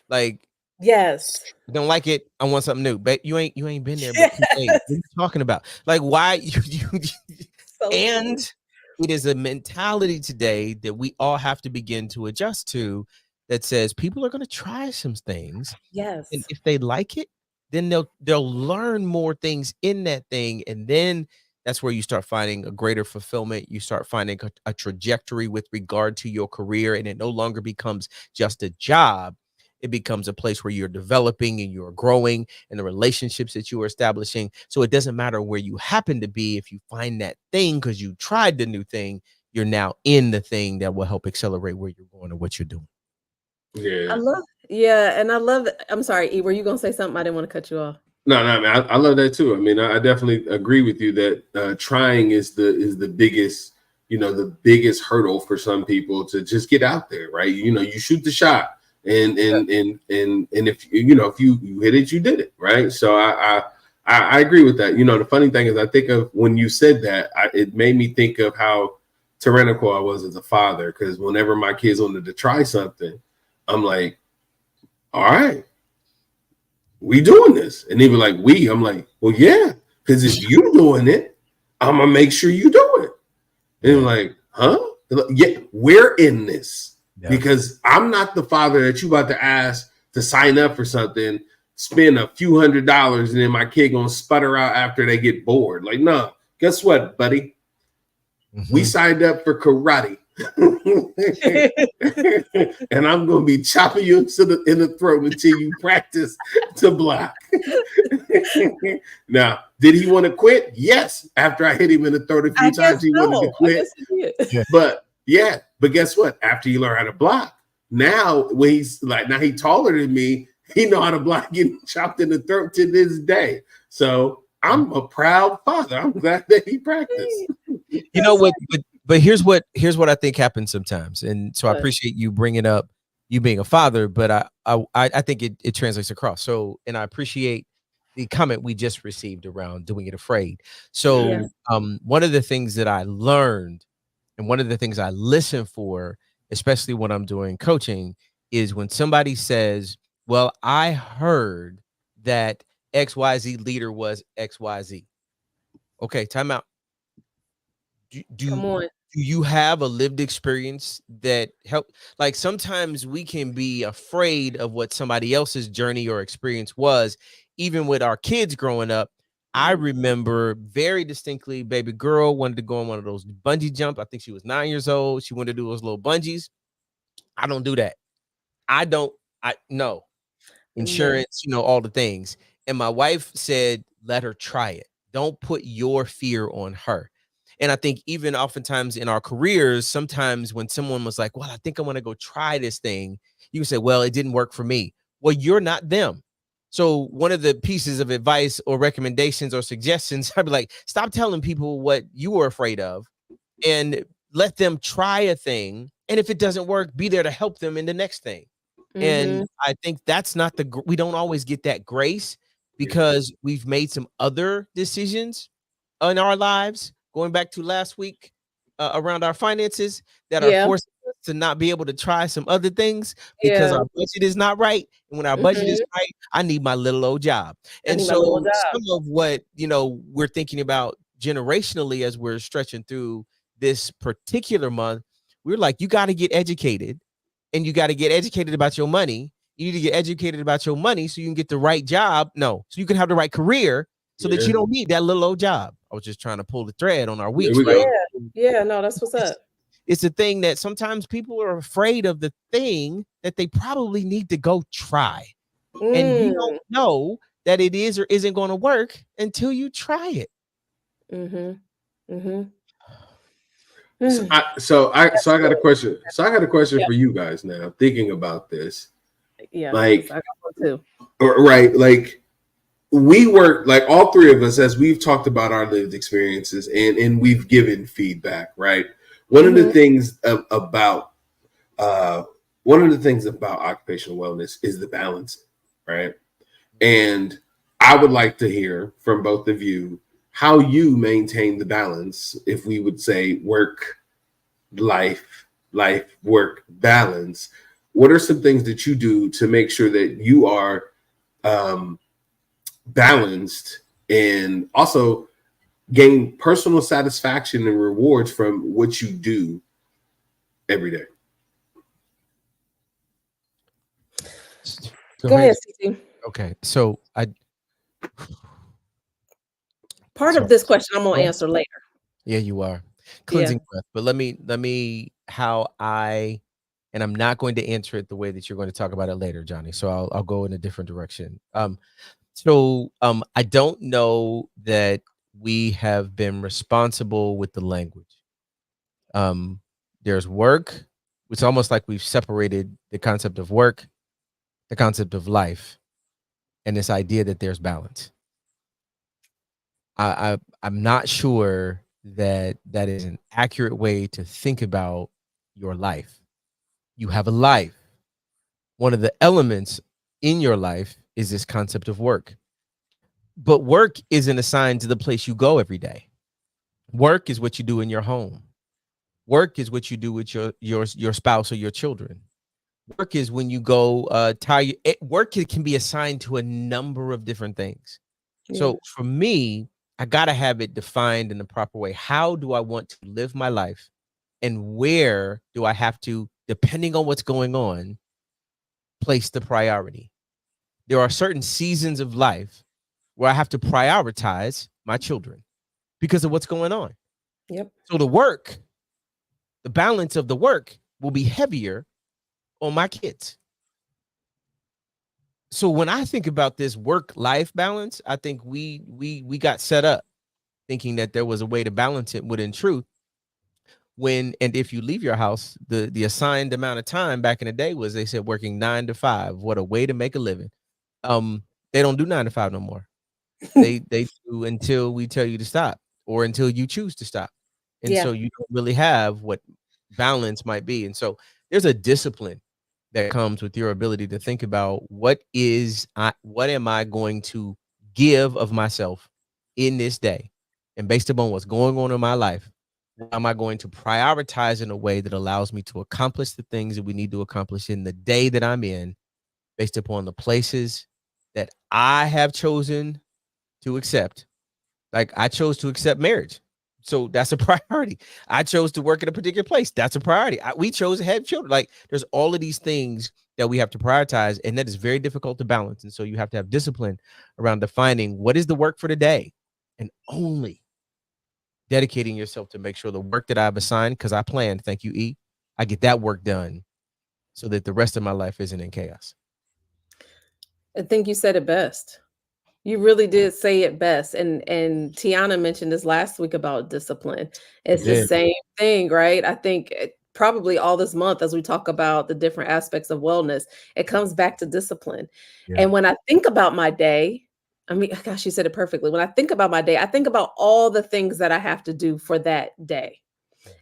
D: Like,
C: Yes.
D: I don't like it. I want something new. But you ain't been there. But
C: Yes.
D: what are you talking about? Like, why
C: So
D: and it is a mentality today that we all have to begin to adjust to that says people are going to try some things.
C: yes.
D: And if they like it, then they'll learn more things in that thing. And then that's where you start finding a greater fulfillment. You start finding a trajectory with regard to your career, and it no longer becomes just a job. It becomes a place where you're developing and you're growing and the relationships that you are establishing. So it doesn't matter where you happen to be. If you find that thing because you tried the new thing, you're now in the thing that will help accelerate where you're going or what you're doing.
B: Yeah.
C: And I love it. I'm sorry, E, were you gonna say something? I didn't want to cut you off.
B: No, man, I love that too. I mean, I definitely agree with you that trying is the biggest, the biggest hurdle for some people to just get out there, right? You shoot the shot, and if if you hit it, you did it, right? So I agree with that. The funny thing is, I think of when you said that, it made me think of how tyrannical I was as a father, because whenever my kids wanted to try something, I'm like, all right, we doing this. And they were like, I'm like, well, yeah, because if you doing it, I'm gonna make sure you do it. And they're like, huh? They're like, yeah, we're in this because I'm not the father that you about to ask to sign up for something, spend a few $100s, and then my kid gonna sputter out after they get bored. Like, no, guess what, buddy? We signed up for karate. And I'm gonna be chopping you in the throat until you practice to block. Now, did he want to quit? Yes. After I hit him in the throat a few times, he wanted to quit. But guess what? After you learn how to block, now when he's taller than me, he know how to block getting chopped in the throat to this day. So I'm a proud father. I'm glad that he practiced.
D: You know what? But here's what I think happens sometimes, and so I appreciate you bringing up you being a father, but I think it translates across. So, and I appreciate the comment we just received around doing it afraid. So, one of the things that I learned, and one of the things I listen for, especially when I'm doing coaching, is when somebody says, "Well, I heard that XYZ leader was XYZ. Okay, time out.
C: Come on.
D: Do you have a lived experience that help? Like sometimes we can be afraid of what somebody else's journey or experience was. Even with our kids growing up, I remember very distinctly, baby girl wanted to go on one of those bungee jump. I think she was 9 years old. She wanted to do those little bungees. I don't do that. I don't. I no insurance, all the things. And my wife said, let her try it. Don't put your fear on her. And I think even oftentimes in our careers, sometimes when someone was like, well, I think I want to go try this thing, you can say, well, it didn't work for me. Well, you're not them. So one of the pieces of advice or recommendations or suggestions, I'd be like, stop telling people what you were afraid of and let them try a thing. And if it doesn't work, be there to help them in the next thing. And I think that's not we don't always get that grace because we've made some other decisions in our lives, going back to last week around our finances, that are forcing us to not be able to try some other things because our budget is not right. And when our budget is right, I need my little old job. And so some of what, we're thinking about generationally as we're stretching through this particular month, we're like, you got to get educated. And you got to get educated about your money. You need to get educated about your money so you can get the right job. No, so you can have the right career so that you don't need that little old job. I was just trying to pull the thread on our weeks, right?
C: Yeah, no, that's what's up.
D: It's a thing that sometimes people are afraid of the thing that they probably need to go try. And you don't know that it is or isn't going to work until you try it.
B: So I got a question. So I got a question for you guys now. Thinking about this, like,
C: I got one too.
B: Right? Like, we work, like all three of us, as we've talked about our lived experiences and we've given feedback. Right? One of the things about occupational wellness is the balance, right? And I would like to hear from both of you how you maintain the balance, if we would say work, life, work balance. What are some things that you do to make sure that you are balanced and also gain personal satisfaction and rewards from what you do every day?
C: Go ahead, CT.
D: Okay, so
C: part of this question I'm gonna answer later.
D: Yeah, you are cleansing breath. But let me and I'm not going to answer it the way that you're going to talk about it later, Johnny. So I'll go in a different direction. I don't know that we have been responsible with the language. There's work. It's almost like we've separated the concept of work, the concept of life, and this idea that there's balance. I'm not sure that is an accurate way to think about your life. You have a life. One of the elements in your life is this concept of work. But work isn't assigned to the place you go every day. Work is what you do in your home. Work is what you do with your spouse or your children. Work is when you go work can be assigned to a number of different things. So for me, I got to have it defined in the proper way. How do I want to live my life? And where do I have to, depending on what's going on, place the priority? There are certain seasons of life where I have to prioritize my children because of what's going on. So the balance of the work will be heavier on my kids. So when I think about this work-life balance, I think we got set up thinking that there was a way to balance it, when in truth, if you leave your house, the assigned amount of time back in the day was, they said, working 9 to 5. What a way to make a living. They don't do 9 to 5 no more. They do until we tell you to stop or until you choose to stop. And so you don't really have what balance might be. And so there's a discipline that comes with your ability to think about what am I going to give of myself in this day? And based upon what's going on in my life, what am I going to prioritize in a way that allows me to accomplish the things that we need to accomplish in the day that I'm in, based upon the places that I have chosen to accept. Like I chose to accept marriage. So that's a priority. I chose to work in a particular place. That's a priority. We chose to have children. Like there's all of these things that we have to prioritize, and that is very difficult to balance. And so you have to have discipline around defining what is the work for the day and only dedicating yourself to make sure the work that I've assigned, because I planned, thank you, E, I get that work done so that the rest of my life isn't in chaos.
C: I think you said it best. You really did say it best. And Tiana mentioned this last week about discipline. It's the same thing, right? I think probably all this month, as we talk about the different aspects of wellness, it comes back to discipline.
D: Yeah.
C: And when I think about my day, I mean, gosh, you said it perfectly. When I think about my day, I think about all the things that I have to do for that day.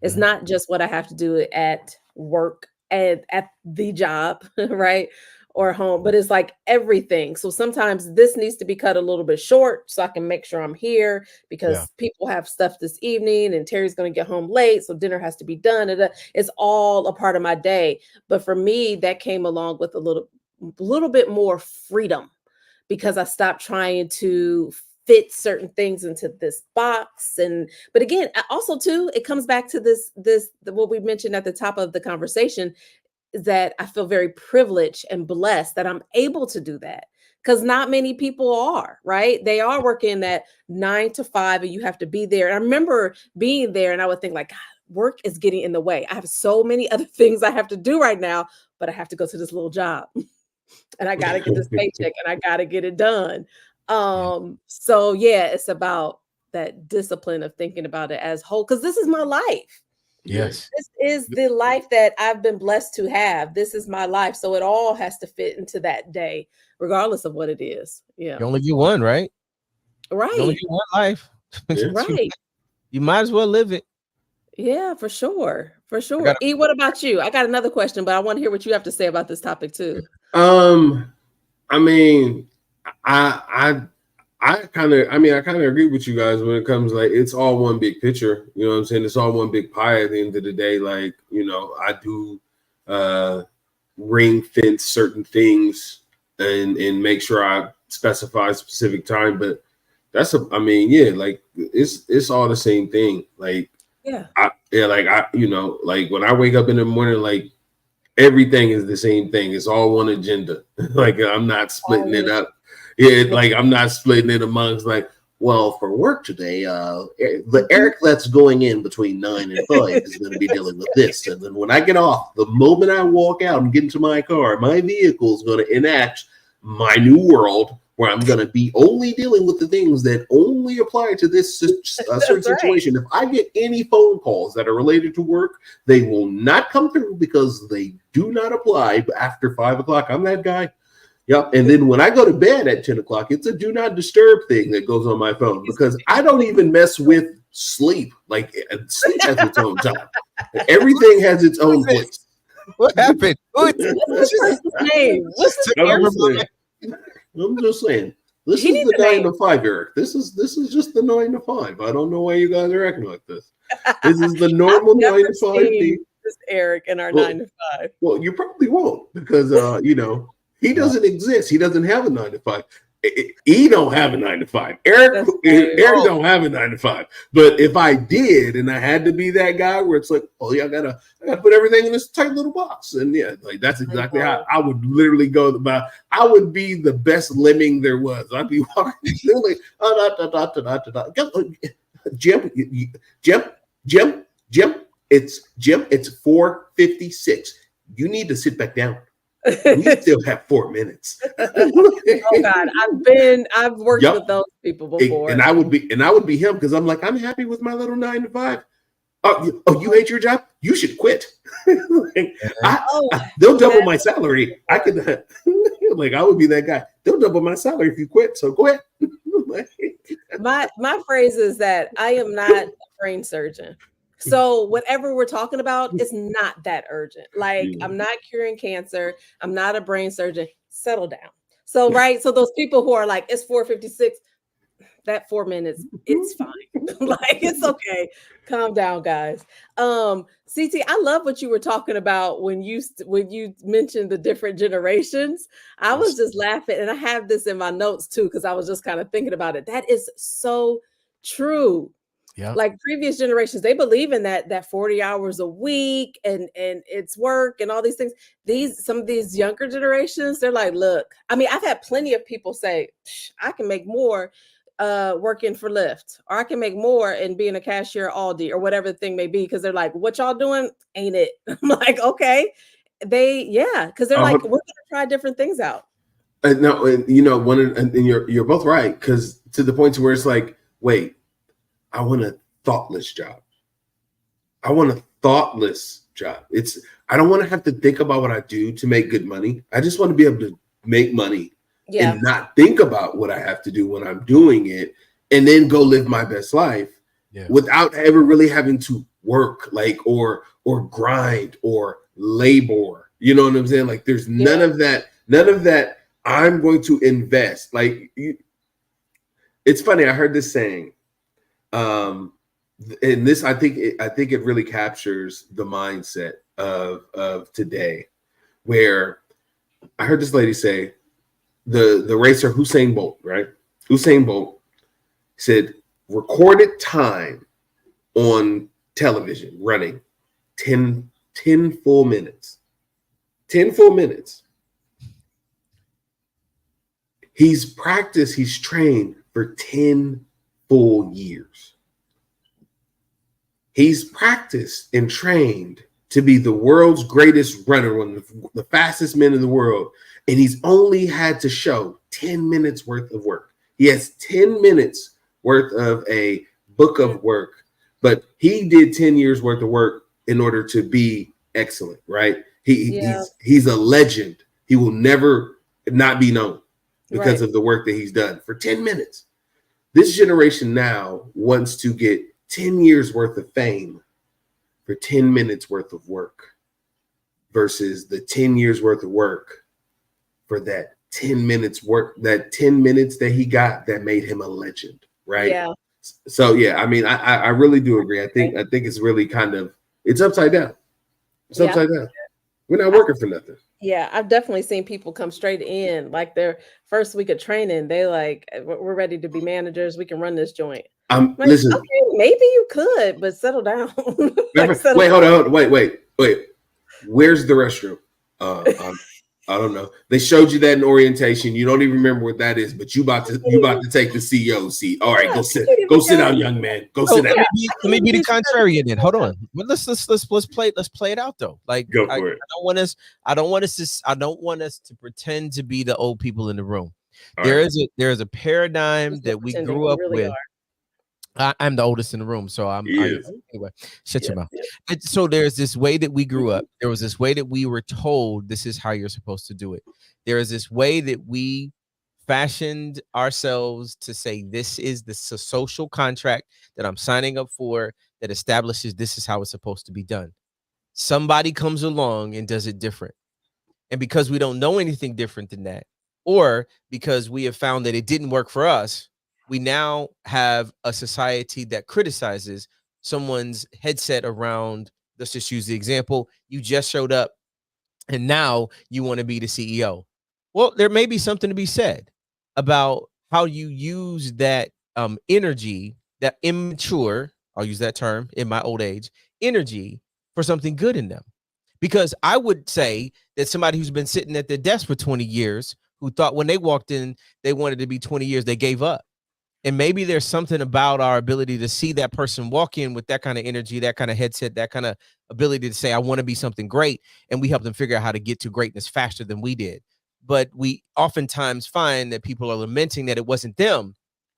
C: It's not just what I have to do at work and at the job, right? Or home, but it's like everything. So sometimes this needs to be cut a little bit short so I can make sure I'm here because people have stuff this evening and Terry's going to get home late. So dinner has to be done. It's all a part of my day. But for me, that came along with a little bit more freedom because I stopped trying to fit certain things into this box. But again, also too, it comes back to this what we mentioned at the top of the conversation, that I feel very privileged and blessed that I'm able to do that, because not many people are, right? They are working that 9 to 5 and you have to be there. And I remember being there and I would think like, God, work is getting in the way. I have so many other things I have to do right now, but I have to go to this little job and I got to get this paycheck and I got to get it done. So yeah, it's about that discipline of thinking about it as whole, because this is my life.
D: Yes.
C: This is the life that I've been blessed to have. This is my life. So it all has to fit into that day, regardless of what it is. Yeah.
D: You only get one, right?
C: Right.
D: You only get one life.
C: Right.
D: You might as well live it.
C: Yeah, for sure. For sure. E, what about you? I got another question, but I want to hear what you have to say about this topic too.
B: I mean, I kind of agree with you guys when it comes like it's all one big picture. You know what I'm saying? It's all one big pie at the end of the day. Like, you know, I do ring fence certain things and make sure I specify specific time. But like it's all the same thing. Like, like when I wake up in the morning, like everything is the same thing. It's all one agenda. Like I'm not splitting it up. Yeah, like I'm not splitting it amongst like, well, for work today, the Eric that's going in between 9 and 5 is going to be dealing with this. And then when I get off, the moment I walk out and get into my car, my vehicle is going to enact my new world where I'm going to be only dealing with the things that only apply to this certain situation. If I get any phone calls that are related to work, they will not come through because they do not apply after 5 o'clock. I'm that guy. Yep. And then when I go to bed at 10 o'clock, it's a do not disturb thing that goes on my phone because I don't even mess with sleep. Like sleep has its own time. Everything has its own place.
D: What happened?
B: I'm just saying. This is the 9 to 5, Eric. This is just the 9 to 5. I don't know why you guys are acting like this. This is the normal 9 to 5 thing.
C: This Eric in our 9 to 5.
B: Well, you probably won't because you know. He doesn't exist. He doesn't have a 9 to 5. He don't have a 9 to 5. Eric don't have a 9 to 5. But if I did, and I had to be that guy where it's like, oh yeah, I gotta put everything in this tight little box, and yeah, like that's exactly how I would literally go about. I would be the best lemming there was. I'd be walking like, Jim. It's 4:56. You need to sit back down. We still have 4 minutes.
C: Oh God, I've worked with those people before,
B: and I would be him because I'm like, I'm happy with my little 9 to 5. Oh, you hate your job? You should quit. They'll double my salary. I could like I would be that guy. They'll double my salary if you quit. So go ahead.
C: my phrase is that I am not a brain surgeon. So whatever we're talking about, it's not that urgent. Like I'm not curing cancer. I'm not a brain surgeon. Settle down. So, right. So those people who are like, it's 4:56, that 4 minutes, it's fine. Like, it's okay. Calm down, guys. CT, I love what you were talking about when you mentioned the different generations. I was just laughing, and I have this in my notes too, because I was just kind of thinking about it. That is so true.
D: Yeah.
C: Like previous generations, they believe in that 40 hours a week and it's work and all these things. Some of these younger generations, they're like, look, I mean, I've had plenty of people say, I can make more working for Lyft, or I can make more and being a cashier at Aldi, or whatever the thing may be, because they're like, what y'all doing? Ain't it? I'm like, okay. Because they're like, we're gonna try different things out.
B: No, and you know, and you're both right, because to the point to where it's like, wait, I want a thoughtless job. I want a thoughtless job. I don't want to have to think about what I do to make good money. I just want to be able to make money and not think about what I have to do when I'm doing it, and then go live my best life without ever really having to work, like, or grind or labor. You know what I'm saying? Like, there's none of that. I'm going to invest. Like, it's funny. I heard this saying, and this, I think it really captures the mindset of today, where I heard this lady say, the racer Usain Bolt, right? Usain Bolt said recorded time on television running 10 full minutes. 10 full minutes. He's trained for 10 full years. He's practiced and trained to be the world's greatest runner, one of the fastest men in the world. And he's only had to show 10 minutes worth of work. He has 10 minutes worth of a book of work, but he did 10 years worth of work in order to be excellent, right? He's a legend. He will never not be known because of the work that he's done for 10 minutes. This generation now wants to get 10 years worth of fame for 10 minutes worth of work, versus the 10 years worth of work for that 10 minutes work, that 10 minutes that he got that made him a legend, right? Yeah. So I mean, I really do agree. I think it's really it's upside down. It's upside down. We're not working for nothing.
C: Yeah, I've definitely seen people come straight in, like their first week of training. They like, we're ready to be managers. We can run this joint. Like,
B: listen.
C: Okay, maybe you could, but settle down.
B: Wait, hold on. Wait. Where's the restroom? I don't know. They showed you that in orientation. You don't even remember what that is, but you about to take the CEO seat. All right, go sit down, young man. Go sit down.
D: Let me be the contrarian then. Hold on. Let's play it out though. Like,
B: go for it.
D: I don't want us to pretend to be the old people in the room.
B: All
D: there is a paradigm that we grew up with. I'm the oldest in the room, so anyway. Shut your mouth. And so there's this way that we grew up. There was this way that we were told this is how you're supposed to do it. There is this way that we fashioned ourselves to say this is the social contract that I'm signing up for that establishes this is how it's supposed to be done. Somebody comes along and does it different, and because we don't know anything different than that, or because we have found that it didn't work for us, we now have a society that criticizes someone's headset around. Let's just use the example. You just showed up and now you want to be the CEO. Well, there may be something to be said about how you use that energy, that immature, I'll use that term in my old age, energy for something good in them. Because I would say that somebody who's been sitting at their desk for 20 years, who thought when they walked in, they wanted to be 20 years, they gave up. And maybe there's something about our ability to see that person walk in with that kind of energy, that kind of headset, that kind of ability to say, I want to be something great. And we help them figure out how to get to greatness faster than we did. But we oftentimes find that people are lamenting that it wasn't them,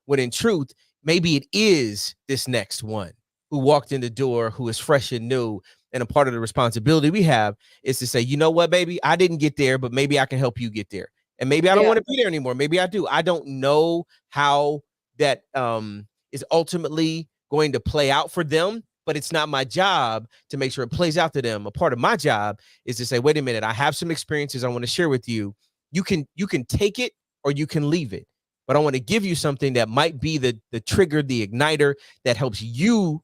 D: when in truth, maybe it is this next one who walked in the door, who is fresh and new. And a part of the responsibility we have is to say, you know what, baby, I didn't get there, but maybe I can help you get there. And maybe I don't want to be there anymore. Maybe I do. I don't know how that is ultimately going to play out for them, but it's not my job to make sure it plays out to them. A part of my job is to say, wait a minute, I have some experiences I want to share with you. You can take it or you can leave it. but I want to give you something that might be the trigger, the igniter that helps you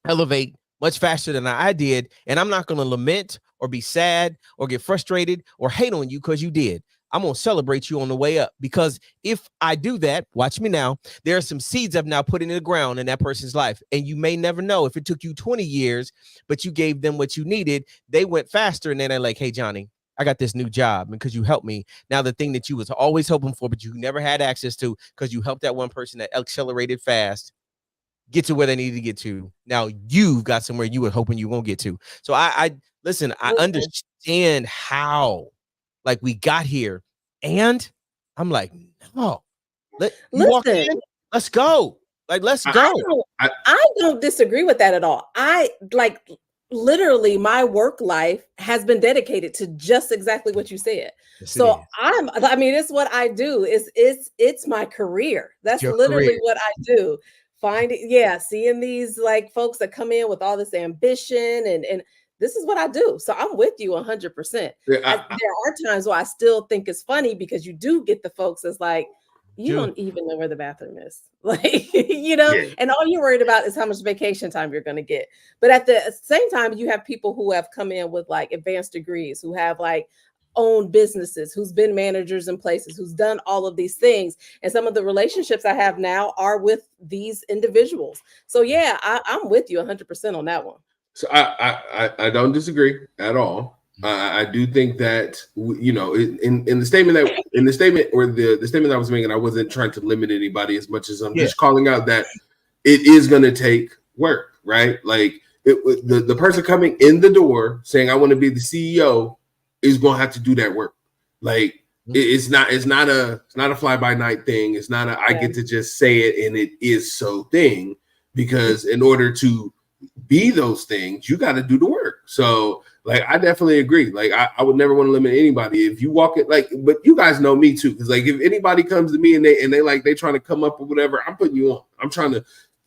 D: elevate much faster than I did. And I'm not going to lament or be sad or get frustrated or hate on you because you did. I'm going to celebrate you on the way up, because if I do that, watch me now, there are some seeds I've now put into the ground in that person's life. And you may never know, if it took you 20 years, but you gave them what you needed, they went faster. And then they're like, hey, Johnny, I got this new job because you helped me. Now, the thing that you was always hoping for, but you never had access to because you helped that one person that accelerated fast get to where they needed to get to. Now you've got somewhere you were hoping you won't get to. So I listen, I understand how like we got here. And I'm like, no, walk in, let's go. Like, let's go.
C: I don't disagree with that at all. I like literally my work life has been dedicated to just exactly what you said.
D: Yes,
C: so I mean, it's what I do. It's my career. That's literally what I do. Seeing these like folks that come in with all this ambition and this is what I do. So I'm with you 100%. There are times where I still think it's funny because you do get the folks that's like, you don't even know where the bathroom is. Like, and all you're worried about is how much vacation time you're going to get. But at the same time, you have people who have come in with like advanced degrees, who have like owned businesses, who's been managers in places, who's done all of these things. And some of the relationships I have now are with these individuals. So yeah, I'm with you 100% on that one.
B: So I don't disagree at all. I do think that in the statement that I was making, I wasn't trying to limit anybody as much as I'm just calling out that it is going to take work, right? Like the person coming in the door saying I want to be the CEO is going to have to do that work. Like it's not a fly by night thing. It's not I get to just say it and it is so thing, because in order to be those things, you got to do the work. So like, I definitely agree. Like, I would never want to limit anybody. If you walk it, like, but you guys know me too. Cause like, if anybody comes to me and they trying to come up or whatever, I'm putting you on. I'm trying to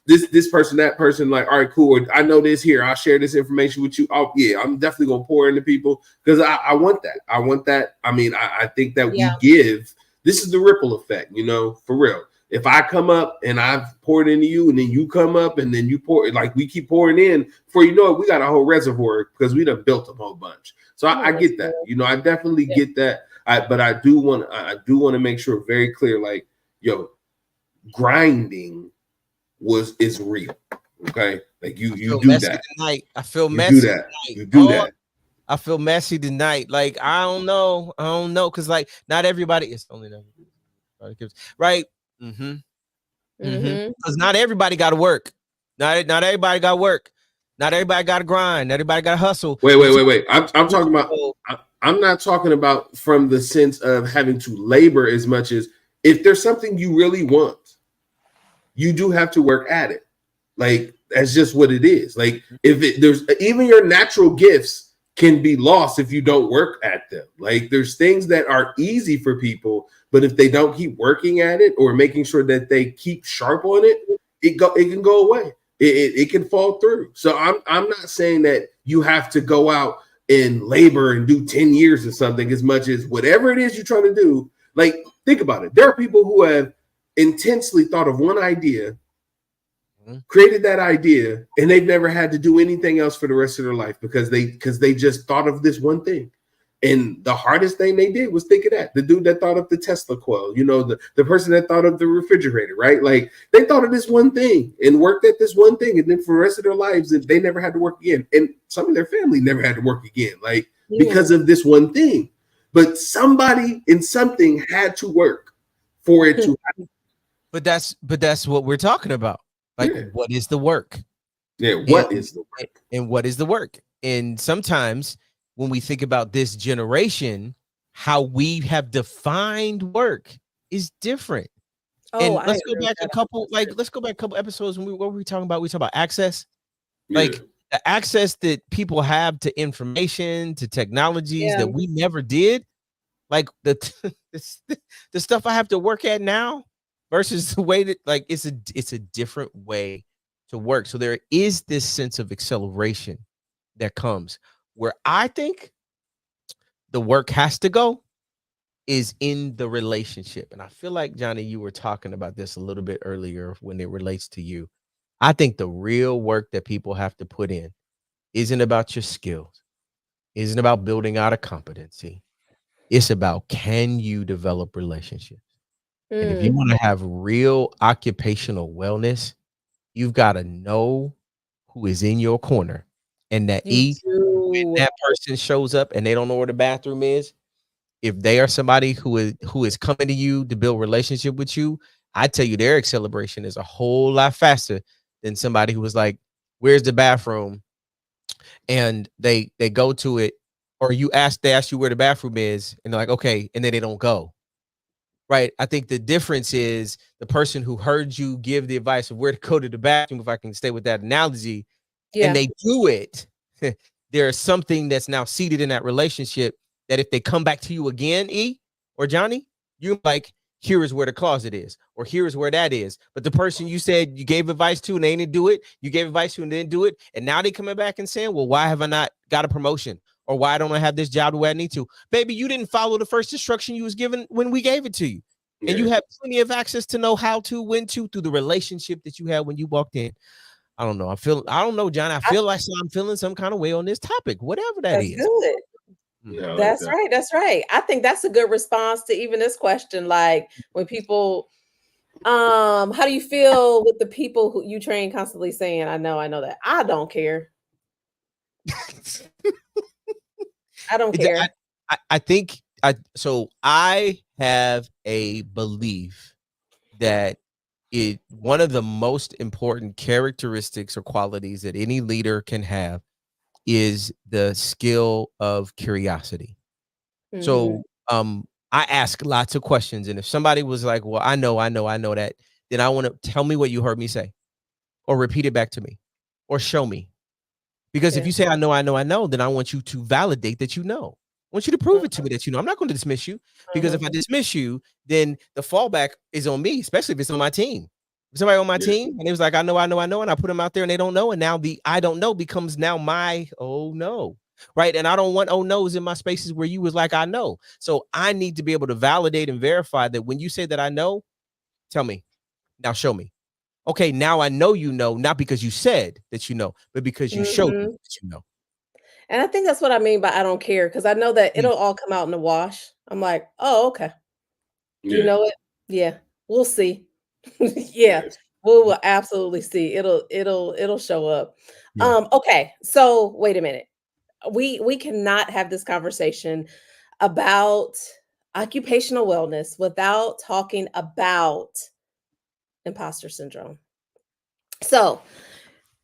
B: this person, that person, like, all right, cool. I know this here. I'll share this information with you. Oh yeah, I'm definitely going to pour into people because I want that. I want that. I mean, I think that we give, this is the ripple effect, for real. If I come up and I've poured into you and then you come up and then you pour, like we keep pouring in, before you know it, we got a whole reservoir because we done built a whole bunch. So I get that, I definitely get that. But I do want to make sure very clear, like, grinding is real. Okay. Like you do that.
D: Tonight. I feel messy.
B: You do that.
D: I feel messy tonight. Like, I don't know. Cause like not everybody is only that. Right. Because not everybody got to work. Not everybody got to work. Not everybody got to grind. Not everybody got to hustle.
B: Wait. I'm talking about. I'm not talking about from the sense of having to labor as much as if there's something you really want, you do have to work at it. Like that's just what it is. Like there's even your natural gifts can be lost if you don't work at them. Like there's things that are easy for people, but if they don't keep working at it or making sure that they keep sharp on it, it can go away. It can fall through. So I'm not saying that you have to go out and labor and do 10 years or something, as much as whatever it is you're trying to do. Like think about it. There are people who have intensely thought of one idea, created that idea, and they've never had to do anything else for the rest of their life because they just thought of this one thing. And the hardest thing they did was think of that. The dude that thought of the Tesla coil, the person that thought of the refrigerator, right? Like they thought of this one thing and worked at this one thing. And then for the rest of their lives, they never had to work again. And some of their family never had to work again, like because of this one thing. But somebody in something had to work for it to happen. But
D: that's what we're talking about. Like, what is the work?
B: Yeah, what is the work?
D: And what is the work? And sometimes when we think about this generation, how we have defined work is different. And let's go back a couple episodes when what were we talking about? We talked about access. Like the access that people have to information, to technologies that we never did. Like the stuff I have to work at now versus the way that like it's a different way to work. So there is this sense of acceleration that comes where I think the work has to go is in the relationship. And I feel like, Johnny, you were talking about this a little bit earlier when it relates to you. I think the real work that people have to put in isn't about your skills, isn't about building out a competency. It's about, can you develop relationships? And if you want to have real occupational wellness, you've got to know who is in your corner. And that
C: You
D: when
C: do.
D: that person shows up and they don't know where the bathroom is, if they are somebody who is coming to you to build relationship with you, I tell you, their acceleration is a whole lot faster than somebody who was like, "Where's the bathroom?" And they go to it, or they ask you where the bathroom is, and they're like, "Okay," and then they don't go. Right? I think the difference is the person who heard you give the advice of where to go to the bathroom, if I can stay with that analogy, and
C: Yeah.
D: they do it, there's something that's now seated in that relationship that if they come back to you again, E or Johnny, you're like, here is where the closet is, or here is where that is. But the person you said you gave advice to and they didn't do it, you gave advice to and they didn't do it, and now they coming back and saying, well, why have I not got a promotion? Or why don't I have this job the way I need to? Baby, you didn't follow the first instruction you was given when we gave it to you. And you have plenty of access to know how to, when to, through the relationship that you had when you walked in. I don't know. I don't know, John. I feel like I'm feeling some kind of way on this topic, whatever that
C: That's
D: is.
C: good.
B: No,
C: That's right. That's right. I think that's a good response to even this question. Like when people, how do you feel with the people who you train constantly saying, I know that. I don't care. I don't
D: It's-
C: care.
D: I think I have a belief that one of the most important characteristics or qualities that any leader can have is the skill of curiosity. So I ask lots of questions, and if somebody was like, well, I know that, then I want to tell me what you heard me say, or repeat it back to me, or show me. Because if
C: Yeah.
D: you say, I know, then I want you to validate that you know. I want you to prove it to me that you know. I'm not going to dismiss you, because if I dismiss you, then the fallback is on me, especially if it's on my team. If somebody on my team and it was like, I know, and I put them out there and they don't know, and now the I don't know becomes now my oh no. Right. And I don't want oh no's in my spaces where you was like, I know. So I need to be able to validate and verify that when you say that I know, tell me. Now show me. Okay, now I know you know, not because you said that you know, but because you showed me that you know.
C: And I think that's what I mean by I don't care, because I know that
D: Mm.
C: it'll all come out in the wash. I'm like, oh, okay. You
B: Yeah.
C: know it? Yeah, we'll see. Yeah,
B: Yes.
C: we will absolutely see. It'll show up.
D: Yeah.
C: Okay, so wait a minute. We cannot have this conversation about occupational wellness without talking about imposter syndrome. So,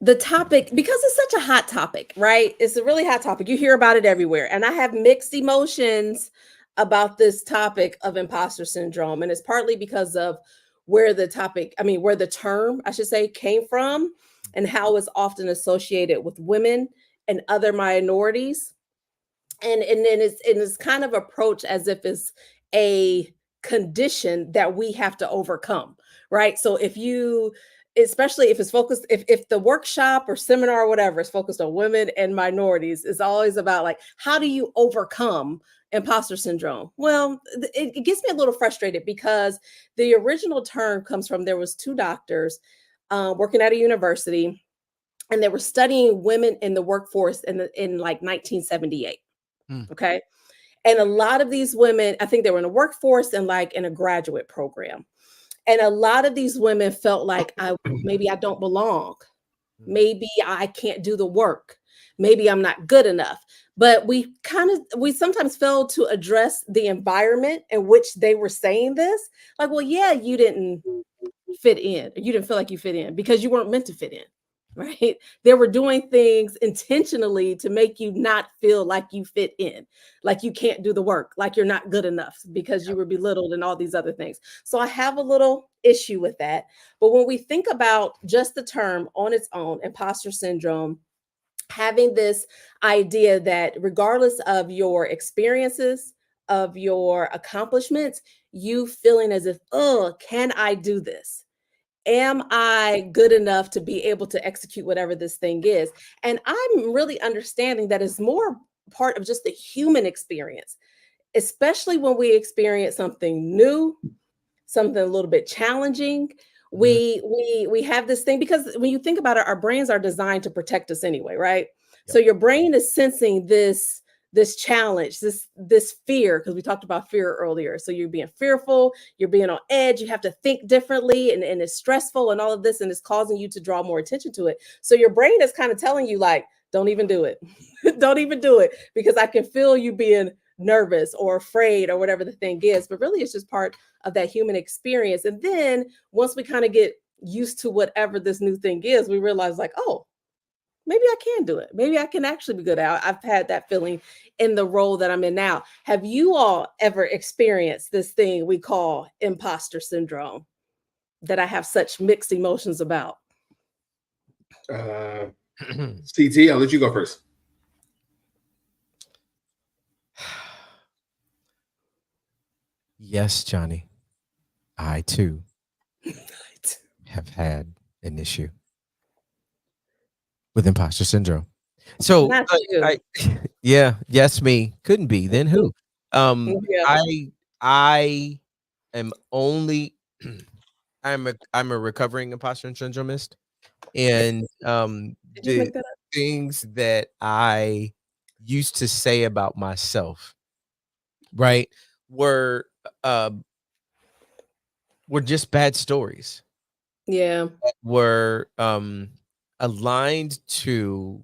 C: the topic, because it's such a hot topic, right? It's a really hot topic. You hear about it everywhere. And I have mixed emotions about this topic of imposter syndrome. And it's partly because of where the topic, I mean, where the term, I should say, came from and how it's often associated with women and other minorities. And then it's kind of approached as if it's a condition that we have to overcome, right? So if you, especially if it's focused, if the workshop or seminar or whatever is focused on women and minorities, it's always about like, how do you overcome imposter syndrome? Well, it gets me a little frustrated because the original term comes from, there was two doctors working at a university, and they were studying women in the workforce in like 1978.
D: Mm.
C: Okay. And a lot of these women, I think they were in a workforce and like in a graduate program. And a lot of these women felt like maybe I don't belong. Maybe I can't do the work. Maybe I'm not good enough. But we sometimes fail to address the environment in which they were saying this. Like, well, yeah, you didn't fit in. You didn't feel like you fit in because you weren't meant to fit in. Right? They were doing things intentionally to make you not feel like you fit in, like you can't do the work, like you're not good enough because you were belittled and all these other things. So I have a little issue with that. But when we think about just the term on its own, imposter syndrome, having this idea that regardless of your experiences, of your accomplishments, you feeling as if, oh, can I do this? Am I good enough to be able to execute whatever this thing is? And I'm really understanding that it's more part of just the human experience. especially when we experience something new, something a little bit challenging. We have this thing, because when you think about it, our brains are designed to protect us anyway, right? So your brain is sensing this challenge, this fear, because we talked about fear earlier. So you're being fearful, you're being on edge, you have to think differently, and it's stressful and all of this, and it's causing you to draw more attention to it. So your brain is kind of telling you, like, don't even do it. Don't even do it, because I can feel you being nervous or afraid or whatever the thing is. But really, it's just part of that human experience. And then once we kind of get used to whatever this new thing is, we realize, like, oh, maybe I can do it. Maybe I can actually be good at it. I've had that feeling in the role that I'm in now. Have you all ever experienced this thing we call imposter syndrome that I have such mixed emotions about?
B: CT, I'll let you go first.
D: Yes, Johnny. I too have had an issue with imposter syndrome. So
C: Not you.
D: yeah, yes, me. Couldn't be. Then who?
C: Yeah.
D: I am only I'm a recovering imposter syndromeist. And
C: Did you
D: the
C: make that up?
D: things that I used to say about myself, right, were just bad stories.
C: Yeah.
D: Were aligned to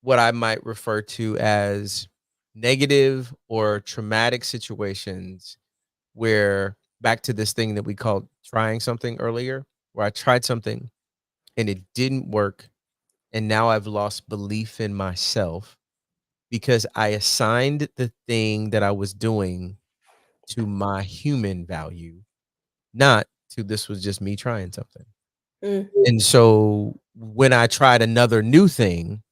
D: what I might refer to as negative or traumatic situations, where, back to this thing that we called trying something earlier, where I tried something and it didn't work, and now I've lost belief in myself because I assigned the thing that I was doing to my human value, not to this was just me trying something.
C: Mm.
D: And so when I tried another new thing,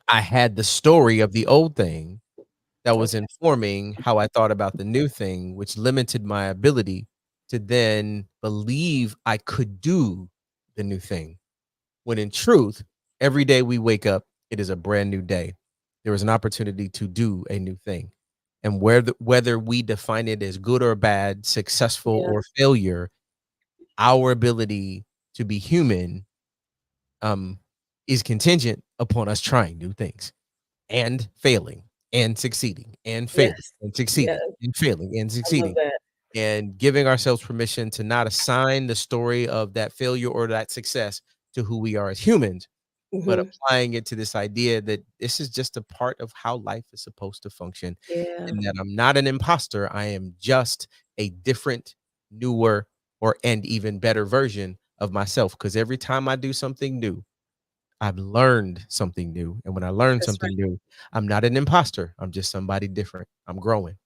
D: I had the story of the old thing that was
C: Okay.
D: informing how I thought about the new thing, which limited my ability to then believe I could do the new thing. When in truth, every day we wake up, it is a brand new day. There is an opportunity to do a new thing. And whether we define it as good or bad, successful
C: Yeah.
D: or failure, our ability to be human um, is contingent upon us trying new things and failing and succeeding and failing
C: Yes.
D: and
C: Yes.
D: succeeding and failing and
C: I love
D: succeeding,
C: that.
D: and giving ourselves permission to not assign the story of that failure or that success to who we are as humans, but
C: Hmm.
D: applying it to this idea that this is just a part of how life is supposed to function,
C: Yeah.
D: and that I'm not an imposter. I am just a different, newer, or and even better version of myself. Because every time I do something new, I've learned something new. And when I learn
C: That's right.
D: something new, I'm not an imposter. I'm just somebody different. I'm growing.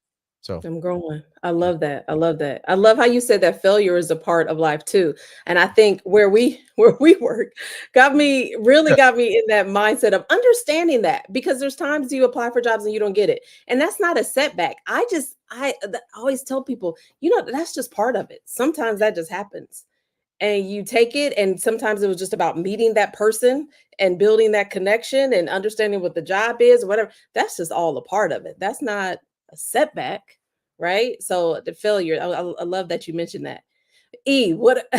D: So
C: I'm growing. I
D: yeah.
C: love that. I love that. I love how you said that failure is a part of life too. And I think where we where we work got me in that mindset of understanding that, because there's times you apply for jobs and you don't get it. And that's not a setback. I always tell people, that's just part of it. Sometimes that just happens. And you take it, and sometimes it was just about meeting that person and building that connection and understanding what the job is or whatever. That's just all a part of it. That's not a setback, right? So the failure, I love that you mentioned that. What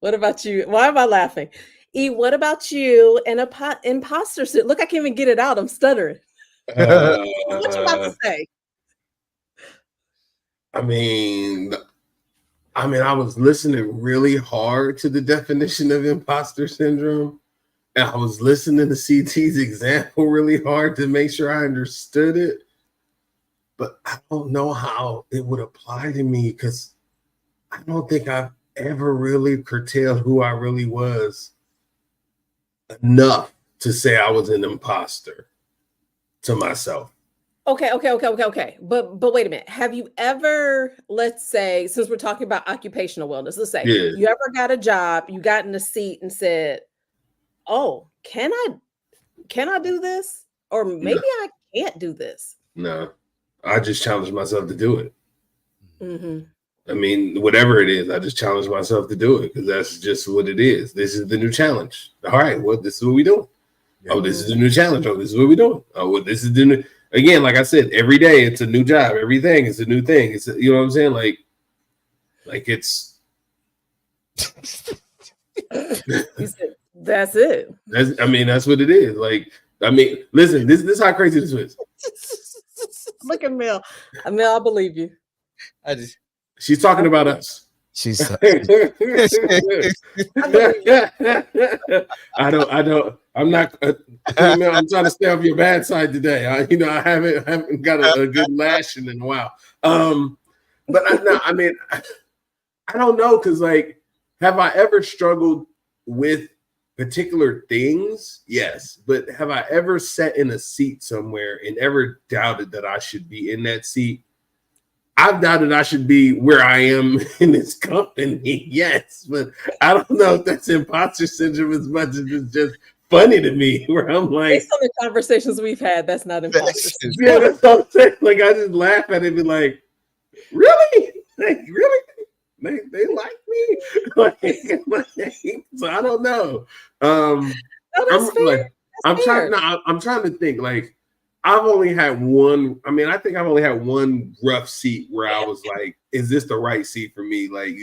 C: what about you? Why am I laughing? What about you and imposter look, I can't even get it out. I'm stuttering. What you about to
B: Uh,
C: say?
B: I mean, I was listening really hard to the definition of imposter syndrome, and I was listening to CT's example really hard to make sure I understood it. But I don't know how it would apply to me, because I don't think I've ever really curtailed who I really was enough to say I was an imposter to myself.
C: Okay. But wait a minute. Have you ever, let's say, since we're talking about occupational wellness, let's say
B: Yeah,
C: you ever got a job, you got in a seat and said, "Oh, can I do this? Or
B: no,
C: maybe I can't do this."
B: no. I just challenged myself to do it.
C: Hmm.
B: I mean, whatever it is, I just challenge myself to do it, because that's just what it is. This is the new challenge. All right, well, this is what we do.
D: Yeah.
B: Oh, this is the new challenge. Oh, this is what we doing. Oh, well, this is the new. again, like I said, every day it's a new job. Everything is a new thing. It's you know what I'm saying? Like it's
C: You said that's it.
B: I mean, that's what it is. Like, I mean, listen, this is how crazy this is.
C: Look at Mel. Mel, I believe you.
B: She's talking about us.
D: She's
B: I don't. I'm not. I'm trying to stay off your bad side today. I haven't got a good lashing in a while. But I mean, I don't know, because like, have I ever struggled with particular things? Yes, but have I ever sat in a seat somewhere and ever doubted that I should be in that seat? I've doubted I should be where I am in this company. Yes, but I don't know if that's imposter syndrome as much as it's just funny to me. Where I'm like,
C: based on the conversations we've had, that's not imposter syndrome.
B: Yeah, that's what I'm saying. Like, I just laugh at it and be like, really? Like, really? They like me? So I don't know.
C: No, that's fair.
B: Like, I'm trying to think. Like, I've only had one. I mean, I think I've only had one rough seat where I was like, "Is this the right seat for me?" Like,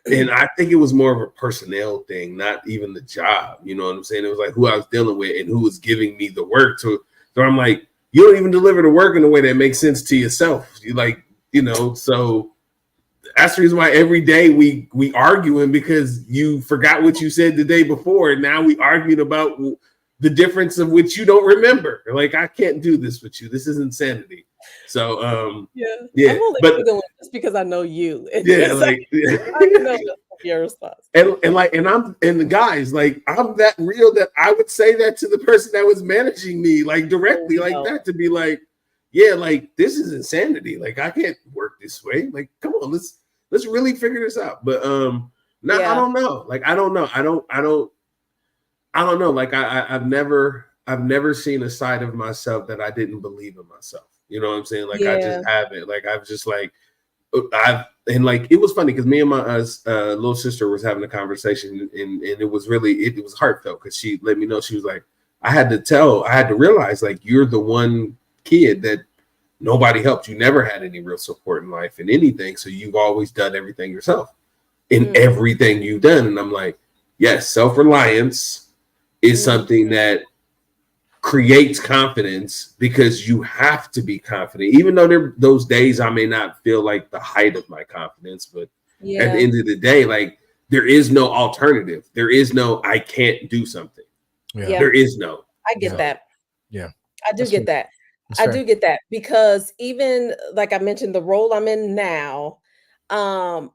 B: and I think it was more of a personnel thing, not even the job. You know what I'm saying? It was like who I was dealing with and who was giving me the work to. So I'm like, you don't even deliver the work in a way that makes sense to yourself. You like, so that's the reason why every day we arguing, because you forgot what you said the day before, and now we arguing about the difference of which you don't remember. Like, I can't do this with you. This is insanity. So yeah.
C: I'm only giggling just because I know you.
B: Yeah, like
C: I know your response.
B: And the guys, like, I'm that real that I would say that to the person that was managing me, like, directly, like that, to be like, yeah, like, this is insanity. Like, I can't work this way. Like, come on, let's really figure this out. But I don't know. Like, I don't know. I don't know. Like, I've never seen a side of myself that I didn't believe in myself. You know what I'm saying? Like, I just haven't. Like, I've just like, it was funny because me and my little sister was having a conversation, and it was heartfelt, because she let me know. She was like, I had to realize, like, you're the one kid that nobody helped. You never had any real support in life and anything. So you've always done everything yourself in everything you've done. And I'm like, yes, self-reliance is something that creates confidence, because you have to be confident, even though those days I may not feel like the height of my confidence, but at the end of the day, like, there is no alternative. There is no, I can't do something. There is no.
C: I get that.
D: Yeah.
C: I do get that. I do get that, because even like I mentioned, the role I'm in now,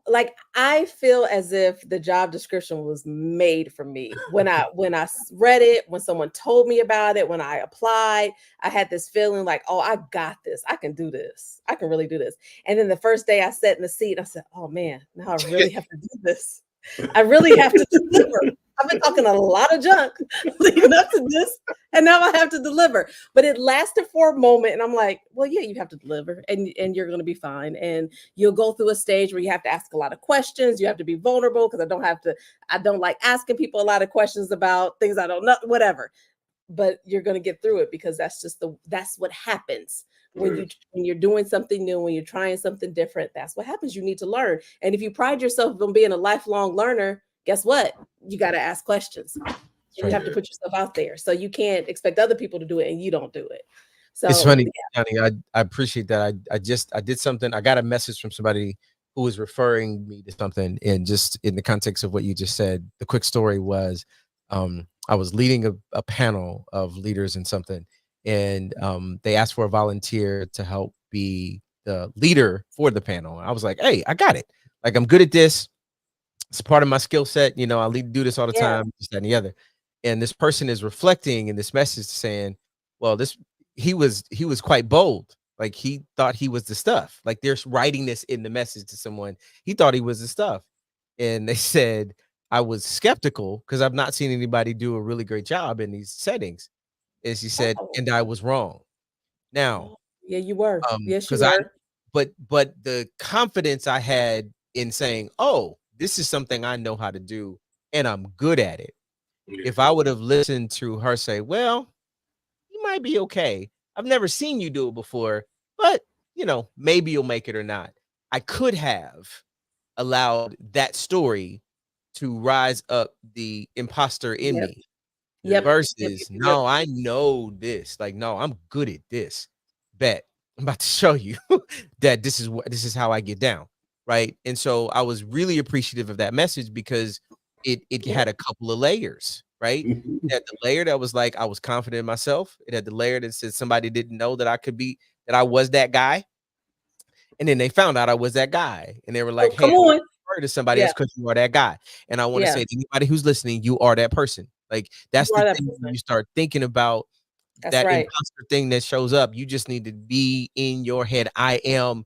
C: like, I feel as if the job description was made for me. When I read it, when someone told me about it, when I applied, I had this feeling like, oh, I got this. I can do this. I can really do this. And then the first day I sat in the seat, I said, oh man, now I really have to do this. I really have to deliver. I've been talking a lot of junk leading up to this, and now I have to deliver. But it lasted for a moment, and I'm like, well, yeah, you have to deliver, and you're going to be fine. And you'll go through a stage where you have to ask a lot of questions. You have to be vulnerable, because I don't like asking people a lot of questions about things I don't know, whatever. But you're going to get through it, because that's what happens. When you're doing something new, when you're trying something different, that's what happens. You need to learn. And if you pride yourself on being a lifelong learner, guess what? You got to ask questions. You have to put yourself out there. So you can't expect other people to do it and you don't do it. So
D: it's funny, Johnny. I appreciate that. I did something. I got a message from somebody who was referring me to something, and just in the context of what you just said, the quick story was, I was leading a panel of leaders in something, and they asked for a volunteer to help be the leader for the panel. I was like, hey, I got it. Like, I'm good at this. It's part of my skill set. I do this all the time, this, that, and the other. And this person is reflecting in this message saying, well, he was quite bold. Like, he thought he was the stuff. Like, they're writing this in the message to someone. He thought he was the stuff. And they said, I was skeptical because I've not seen anybody do a really great job in these settings. And she said, and I was wrong. Now,
C: yeah, you were. Yes, you
D: were.
C: But
D: the confidence I had in saying, oh, this is something I know how to do and I'm good at it. If I would have listened to her say, well, you might be okay, I've never seen you do it before, but maybe you'll make it or not. I could have allowed that story to rise up the imposter in
C: Yep.
D: me
C: Yep. Yep.
D: versus,
C: Yep. Yep.
D: no, I know this. Like, no, I'm good at this. Bet I'm about to show you that this is how I get down. Right. And so I was really appreciative of that message because it had a couple of layers, right? It had the layer that was like I was confident in myself. It had the layer that said somebody didn't know that that I was that guy. And then they found out I was that guy. And they were
C: Oh,
D: like, hey,
C: come
D: I'm
C: on.
D: referring to somebody
C: Yeah.
D: else because you are that guy. And I want to
C: Yeah.
D: say to anybody who's listening, you are that person. Like, that's
C: You
D: the
C: are that
D: thing when
C: person.
D: you start thinking about
C: That's
D: that
C: right.
D: imposter thing that shows up. You just need to be in your head. I am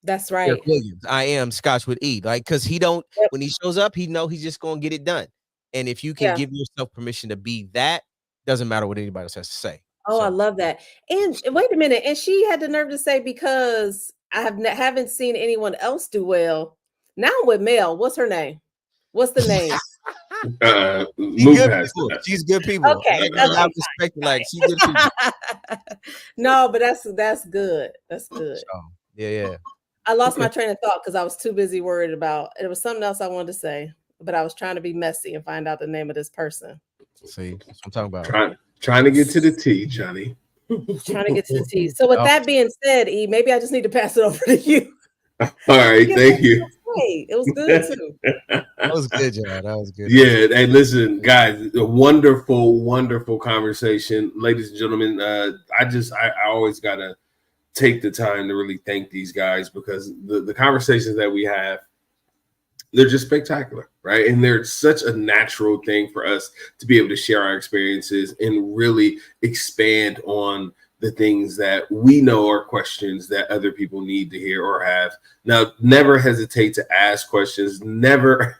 C: That's
D: Eric
C: right.
D: Williams. I am Scotch with E. Like, because
C: Yep.
D: when he shows up, he's just going to get it done. And if you can
C: Yeah.
D: give yourself permission to be that, doesn't matter what anybody else has to say.
C: Oh, I
D: So,
C: love that. And wait a minute. And she had the nerve to say, because I haven't seen anyone else do well. Now I'm with Mel. What's her name? What's the name?
D: she's
B: Move
D: good
B: past
D: people.
B: that.
D: She's good people.
C: Okay.
D: I
C: Okay.
D: respect, like, she's good people.
C: No, but that's good. That's good.
D: So, yeah.
C: I lost my train of thought because I was too busy worried about it. Was something else I wanted to say, but I was trying to be messy and find out the name of this person.
D: See, that's what I'm talking about.
B: Trying to get to the T, Johnny.
C: Trying to get to the T. So with that being said, E, maybe I just need to pass it over to you.
B: All right, thank you.
C: It was good too.
D: That was good, John. That was good.
B: Yeah, hey, listen, guys, a wonderful, wonderful conversation, ladies and gentlemen. I always gotta take the time to really thank these guys because the conversations that we have, they're just spectacular, right? And they're such a natural thing for us to be able to share our experiences and really expand on the things that we know are questions that other people need to hear or have. Now, never hesitate to ask questions. Never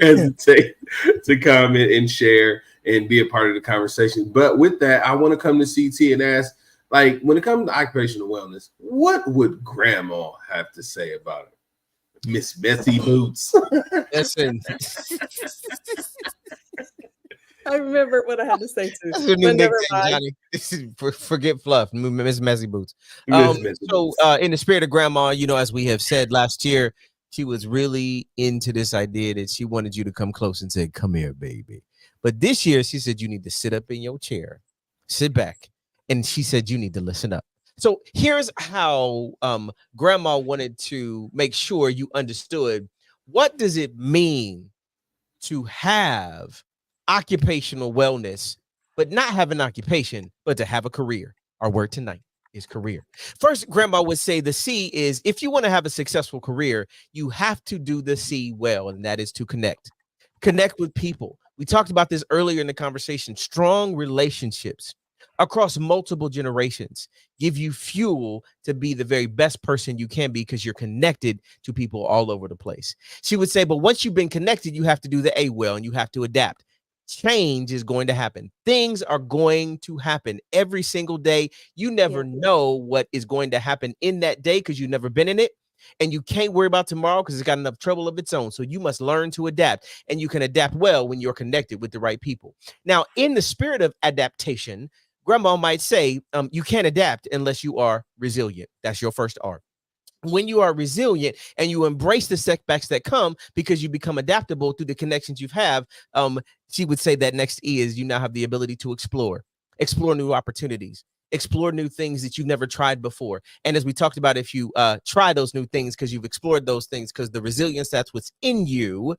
B: hesitate to comment and share and be a part of the conversation. But with that, I want to come to CT and ask, like, when it comes to occupational wellness, what would grandma have to say about it? Miss Messy Boots.
D: Listen.
C: I remember what I had to say too.
D: That's a new nickname, Johnny. Forget fluff. Miss Messy Boots. So in the spirit of grandma, as we have said last year, she was really into this idea that she wanted you to come close and say, come here, baby. But this year, she said you need to sit up in your chair, sit back. And she said you need to listen up. So here's how grandma wanted to make sure you understood, what does it mean to have occupational wellness, but not have an occupation, but to have a career? Our word tonight is career. First, grandma would say the C is, if you want to have a successful career, you have to do the C well, and that is to connect. Connect with people. We talked about this earlier in the conversation. Strong relationships across multiple generations give you fuel to be the very best person you can be because you're connected to people all over the place. She would say, but once you've been connected, you have to do the A well and you have to adapt. Change is going to happen. Things are going to happen every single day. You never know what is going to happen in that day because you've never been in it. And you can't worry about tomorrow because it's got enough trouble of its own. So you must learn to adapt, and you can adapt well when you're connected with the right people. Now, in the spirit of adaptation, grandma might say, you can't adapt unless you are resilient. That's your first R. When you are resilient and you embrace the setbacks that come because you become adaptable through the connections you have, she would say that next E is you now have the ability to explore new opportunities, explore new things that you've never tried before. And as we talked about, if you try those new things because you've explored those things, because the resilience that's what's in you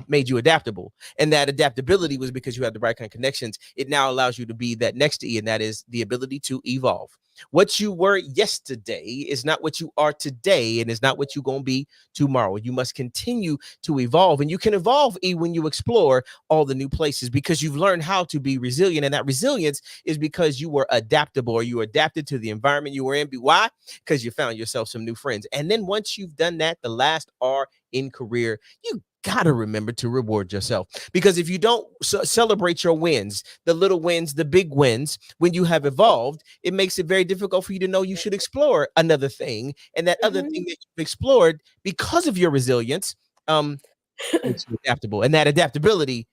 D: made you adaptable. And that adaptability was because you had the right kind of connections. It now allows you to be that next E, and that is the ability to evolve. What you were yesterday is not what you are today, and is not what you're going to be tomorrow. You must continue to evolve, and you can evolve when you explore all the new places because you've learned how to be resilient. And that resilience is because you were adaptable, or you adapted to the environment you were in. Why? Because you found yourself some new friends. And then once you've done that, the last R in career, you gotta remember to reward yourself, because if you don't celebrate your wins, the little wins, the big wins, when you have evolved, it makes it very difficult for you to know you should explore another thing, and that other thing that you've explored because of your resilience makes you adaptable, and that adaptability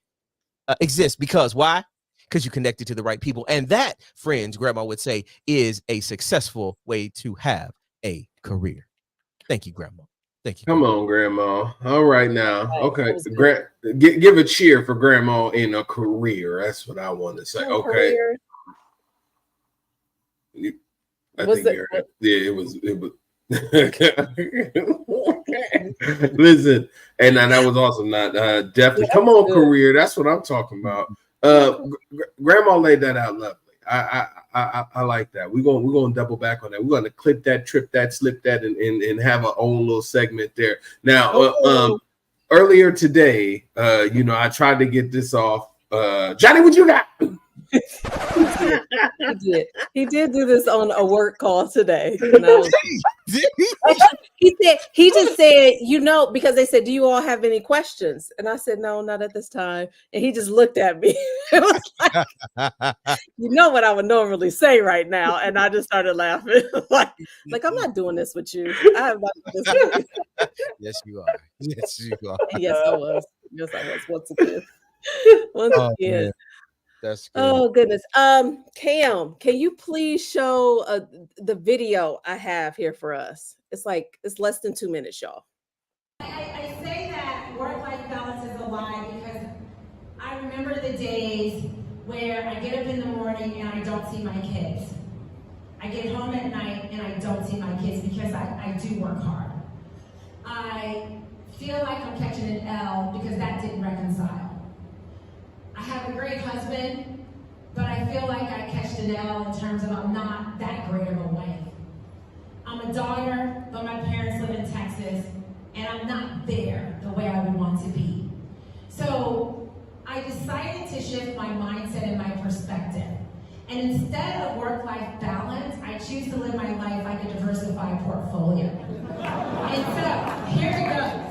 D: exists because why? because you connected to the right people. And that, friends, grandma would say, is a successful way to have a career. Thank you, grandma. Thank you.
B: Come on, grandma. All right now.
C: Right,
B: Okay.
C: that was good.
B: Give a cheer for grandma in a career. That's what I want to say.
C: Oh,
B: Okay.
C: career.
B: I
C: Was
B: think
C: it-
B: you're right. Yeah, it was listen, and that was awesome. Not definitely.
C: Yeah, that
B: Come
C: was
B: on,
C: good.
B: career. That's what I'm talking about. Grandma laid that out lovely. I like that. We're gonna double back on that. We're gonna clip that, trip that, slip that, and have our own little segment there. Now, earlier today, I tried to get this off. Johnny, what you got?
C: He did do this on a work call today. And I was, he just said, because they said, do you all have any questions? And I said, no, not at this time. And he just looked at me. It was like, you know what I would normally say right now. And I just started laughing. like I'm not doing this with you. I am not doing this with you.
D: Yes, you are. Yes, you are.
C: Yes, I was. Yes, I was. Once again. Again.
D: Man. That's good.
C: Oh goodness. Cam, can you please show the video I have here for us? It's less than 2 minutes, y'all.
E: I say that work-life balance is a lie because I remember the days where I get up in the morning and I don't see my kids. I get home at night and I don't see my kids because I do work hard. I feel like I'm catching an L because that didn't reconcile. I have a great husband, but I feel like I catched an L in terms of I'm not that great of a wife. I'm a daughter, but my parents live in Texas, and I'm not there the way I would want to be. So I decided to shift my mindset and my perspective. And instead of work-life balance, I choose to live my life like a diversified portfolio. And so, here it goes.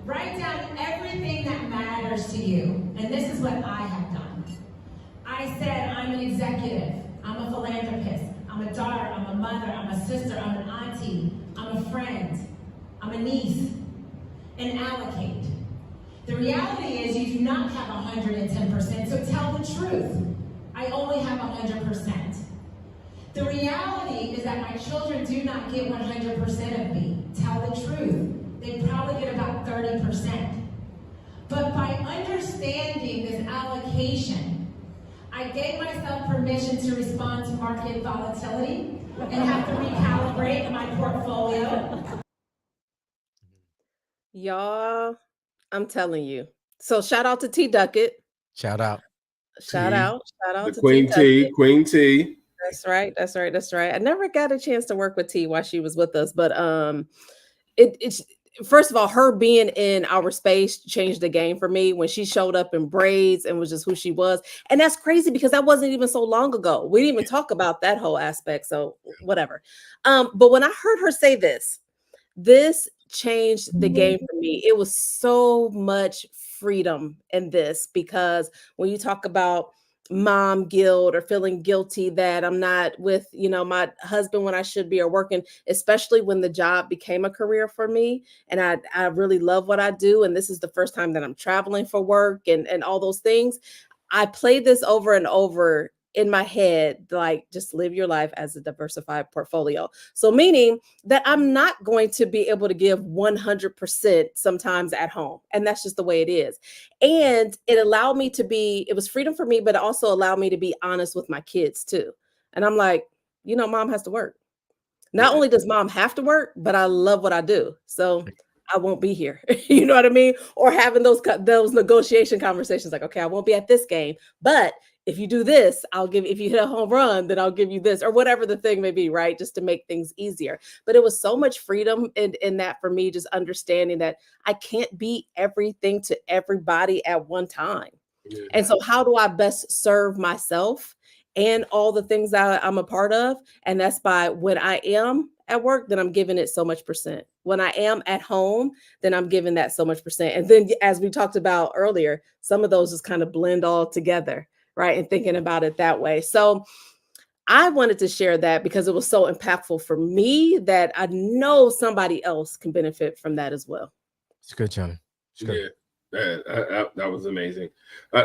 E: Write down everything that matters to you. And this is what I have done. I said I'm an executive, I'm a philanthropist, I'm a daughter, I'm a mother, I'm a sister, I'm an auntie, I'm a friend, I'm a niece, and allocate. The reality is you do not have 110%, so tell the truth. I only have 100%. The reality is that my children do not get 100% of me. Tell the truth. They probably get about 30%. But by understanding this allocation, I gave myself permission to respond to market volatility and have to recalibrate my portfolio.
C: Y'all, I'm telling you. So shout out to T Duckett.
D: Shout out.
C: Shout out
B: The
C: to
B: Queen T. Queen T.
C: That's right. I never got a chance to work with T while she was with us, but it's first of all, her being in our space changed the game for me when she showed up in braids and was just who she was. And that's crazy because that wasn't even so long ago. We didn't even talk about that whole aspect. So whatever. But when I heard her say this changed the game for me. It was so much freedom in this because when you talk about mom guilt or feeling guilty that I'm not with, my husband when I should be or working, especially when the job became a career for me. And I really love what I do. And this is the first time that I'm traveling for work and all those things. I played this over and over in my head, like just live your life as a diversified portfolio. So meaning that I'm not going to be able to give 100% sometimes at home. And that's just the way it is. And it allowed me to it was freedom for me, but it also allowed me to be honest with my kids too. And I'm like, mom has to work. Not only does mom have to work, but I love what I do. So I won't be here. You know what I mean? Or having those negotiation conversations like, okay, I won't be at this game, but if you do this, if you hit a home run, then I'll give you this or whatever the thing may be, right? Just to make things easier. But it was so much freedom in that for me, just understanding that I can't be everything to everybody at one time. Yeah. And so how do I best serve myself and all the things that I'm a part of? And that's by when I am at work, then I'm giving it so much percent. When I am at home, then I'm giving that so much percent. And then as we talked about earlier, some of those just kind of blend all together. Right. And thinking about it that way. So I wanted to share that because it was so impactful for me that I know somebody else can benefit from that as well.
D: It's good, Johnny. It's good.
B: Yeah. That was amazing.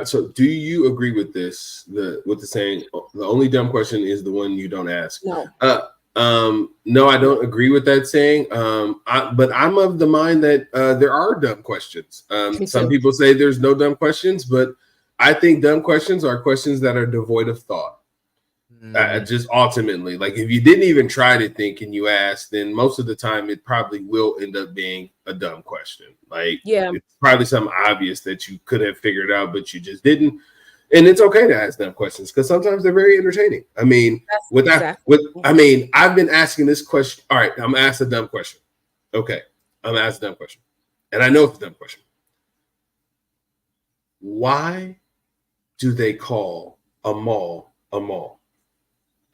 B: So, do you agree with this? With the saying, the only dumb question is the one you don't ask.
C: No.
B: No, I don't agree with that saying. But I'm of the mind that there are dumb questions.
C: Me
B: Some
C: too.
B: people say there's no dumb questions, but I think dumb questions are questions that are devoid of thought. Just ultimately, like if you didn't even try to think and you asked, then most of the time it probably will end up being a dumb question. Like,
C: Yeah.
B: it's probably something obvious that you could have figured out, but you just didn't. And it's okay to ask dumb questions because sometimes they're very entertaining. I mean, I've been asking this question. All right, I'm asked a dumb question. Okay, I'm asked a dumb question, and I know it's a dumb question. Why do they call a mall a mall?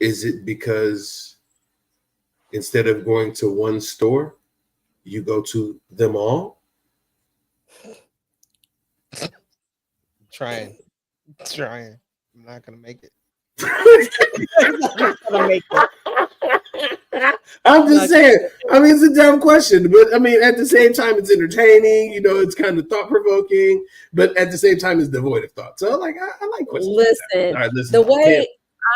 B: Is it because instead of going to one store, you go to them all?
D: Trying. I'm not gonna make it.
B: I'm just saying. I mean, it's a dumb question, but I mean, at the same time, it's entertaining. You know, it's kind of thought provoking, but at the same time, it's devoid of thought. So, like, I like questions.
C: Listen,
B: All right, listen.
C: the way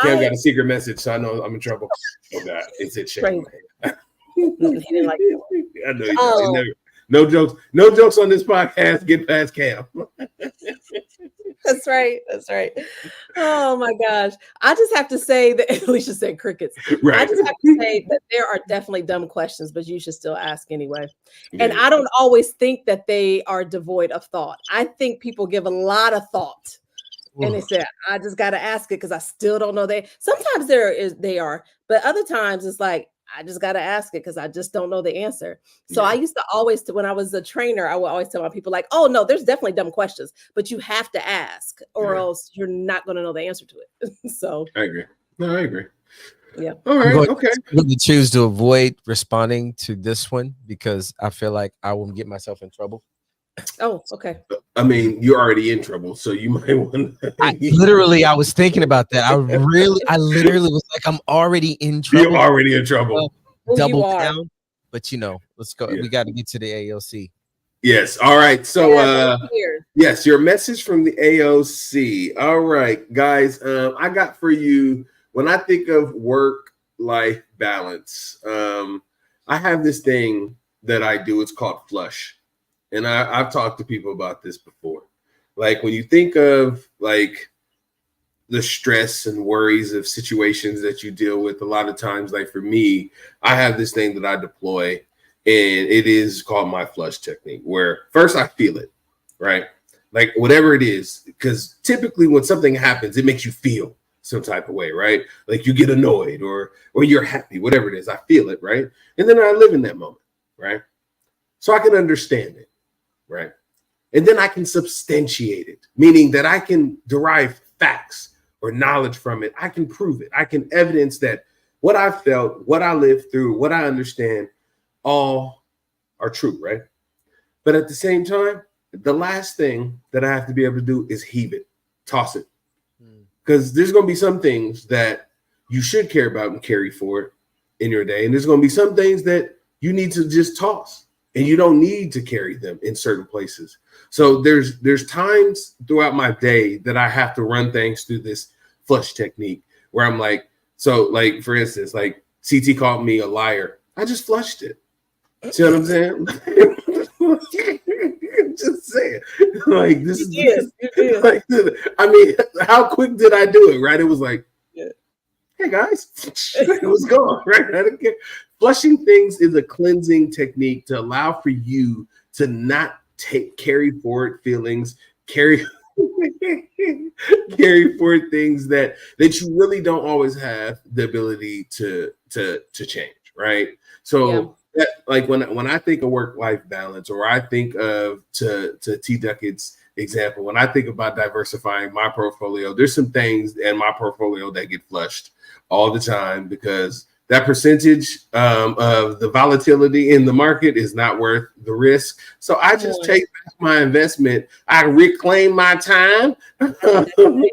B: Cam got a secret message, so I know I'm in trouble. Oh God, it's it shaking my head.
C: He didn't like that one.
B: I know he does. No jokes. No jokes on this podcast. Get past Cam.
C: That's right. Oh my gosh. I just have to say that Alicia said crickets.
B: Right.
C: I just have to say that there are definitely dumb questions, but you should still ask anyway.
B: Yeah.
C: And I don't always think that they are devoid of thought. I think people give a lot of thought. And they say, I just got to ask it because I still don't know. Sometimes they are, but other times it's like, I just got to ask it because I just don't know the answer. So I used to always, when I was a trainer, I would always tell my people like, oh no, there's definitely dumb questions, but you have to ask or else you're not going to know the answer to it. So
B: I agree. No, I agree.
C: Yeah.
B: All right. Okay.
D: I'm going to choose to avoid responding to this one because I feel like I will get myself in trouble.
C: Oh, okay.
B: I mean, you're already in trouble, so you might want to.
D: I was thinking about that. I literally was like, I'm already in trouble.
B: You're already in trouble.
D: Double down. But let's go.
B: Yeah.
D: We got to get to the AOC.
B: Yes. All right. So, yes, your message from the AOC. All right, guys. I got for you when I think of work-life balance. I have this thing that I do. It's called flush. And I've talked to people about this before. Like when you think of like the stress and worries of situations that you deal with, a lot of times, like for me, I have this thing that I deploy, and it is called my flush technique, where first I feel it, right? Like whatever it is, because typically when something happens, it makes you feel some type of way, right? Like you get annoyed or you're happy, whatever it is, I feel it, right? And then I live in that moment, right? So I can understand it. Right. And then I can substantiate it, meaning that I can derive facts or knowledge from it. I can prove it. I can evidence that what I felt, what I lived through, what I understand, all are true. Right. But at the same time, the last thing that I have to be able to do is heave it, toss it. Because there's going to be some things that you should care about and carry forward in your day. And there's going to be some things that you need to just toss. And you don't need to carry them in certain places. So there's times throughout my day that I have to run things through this flush technique where I'm like, so like, for instance, like CT called me a liar. I just flushed it. See what I'm saying? Just saying. Like this is like, I mean, how quick did I do it? Right? It was like, hey guys, it was gone, right? I don't care. Flushing things is a cleansing technique to allow for you to not carry forward feelings, carry forward things that you really don't always have the ability to change, right? So that, like when I think of work-life balance, or I think of to T Duckett's example, when I think about diversifying my portfolio, there's some things in my portfolio that get flushed all the time because that percentage of the volatility in the market is not worth the risk. So I just take back my investment. I reclaim my time and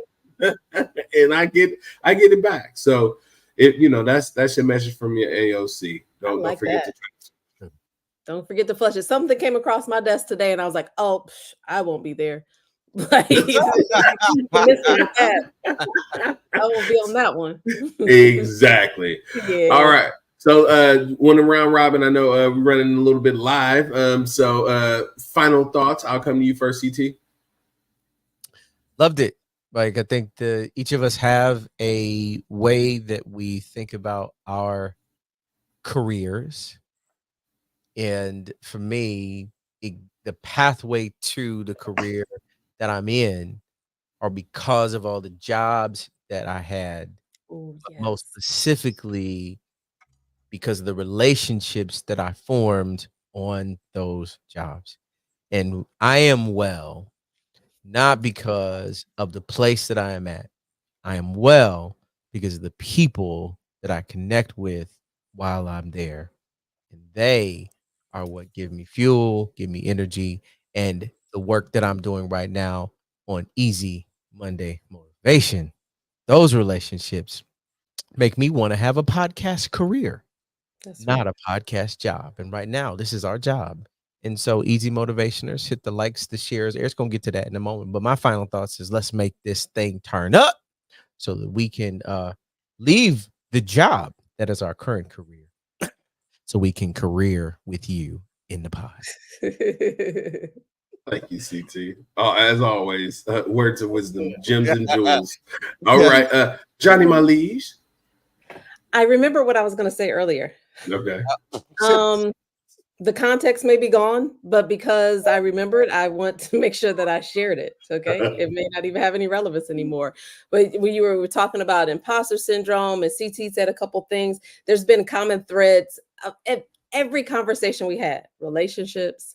B: I get it back. So that's your message from your AOC. Don't forget to.
C: Don't forget to flush it. Something came across my desk today, and I was like, "Oh, I won't be there." Like, missing with that. I won't be on that one.
B: Exactly.
C: Yeah.
B: All right. So one round robin. I know we're running a little bit live. So final thoughts. I'll come to you first, CT.
D: Loved it. Like, I think each of us have a way that we think about our careers. And for me, the pathway to the career that I'm in are because of all the jobs that I had,
C: Oh,
D: but
C: yes.
D: most specifically because of the relationships that I formed on those jobs. And I am well, not because of the place that I am at. I am well because of the people that I connect with while I'm there. And they are what give me fuel, give me energy, and the work that I'm doing right now on Easy Monday Motivation. Those relationships make me want to have a podcast career,
C: That's
D: not
C: right.
D: a podcast job. And right now, this is our job. And so, Easy Motivationers, hit the likes, the shares. Eric's going to get to that in a moment. But my final thoughts is, let's make this thing turn up so that we can leave the job that is our current career, so we can career with you in the pod.
B: Thank you, CT. Oh, as always, words of wisdom, gems and jewels. All right, Johnny, my liege.
C: I remember what I was going to say earlier.
B: Okay.
C: The context may be gone, but because I remembered, I want to make sure that I shared it. Okay. It may not even have any relevance anymore. But when you were talking about imposter syndrome, and CT said a couple things, there's been common threads of every conversation we had, relationships,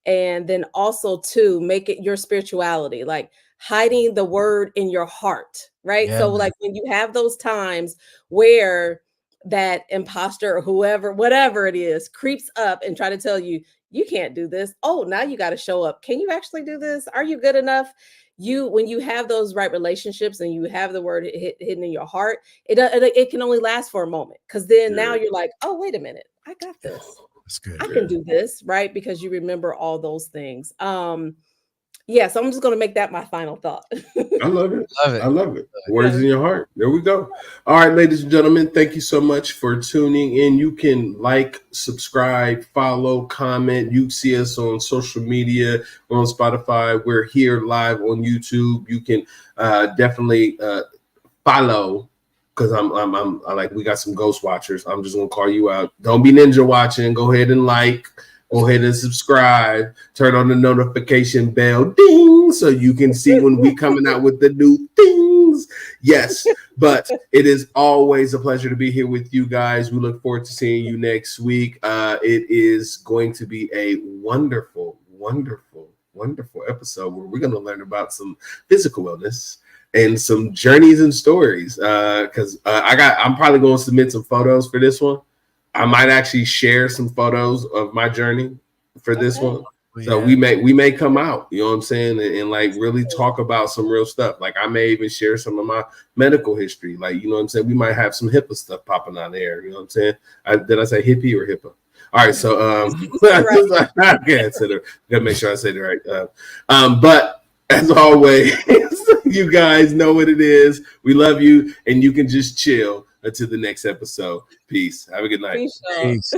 C: and then also to make it your spirituality, like hiding the word in your heart, right?
D: Yeah.
C: So like when you have those times where that imposter or whoever, whatever it is, creeps up and try to tell you, you can't do this. Oh, now you got to show up. Can you actually do this? Are you good enough? When you have those right relationships and you have the word hidden in your heart, it can only last for a moment, because then now you're like, oh, wait a minute, I got this.
D: That's good.
C: I can do this, right? Because you remember all those things. Yeah, so I'm just going to make that my final thought.
B: I love it.
D: Love it.
B: I love it. Words in your heart. There we go. All right, ladies and gentlemen, thank you so much for tuning in. You can like, subscribe, follow, comment. You see us on social media. We're on Spotify. We're here live on YouTube. You can definitely follow, because I'm like, we got some ghost watchers. I'm just gonna call you out. Don't be ninja watching. Go ahead and like. Go ahead and subscribe. Turn on the notification bell, ding, so you can see when we coming out with the new things. Yes, but it is always a pleasure to be here with you guys. We look forward to seeing you next week. It is going to be a wonderful, wonderful, wonderful episode where we're going to learn about some physical wellness and some journeys and stories. Because I'm probably going to submit some photos for this one. I might actually share some photos of my journey for this one. So we may come out, you know what I'm saying, and like really talk about some real stuff. Like I may even share some of my medical history. Like, you know what I'm saying? We might have some HIPAA stuff popping out there. You know what I'm saying? Did I say hippie or HIPAA? All right, so I can't say that. Gotta make sure I say it right. But as always, you guys know what it is. We love you, and you can just chill until the next episode. Peace. Have a good night.
C: Peace.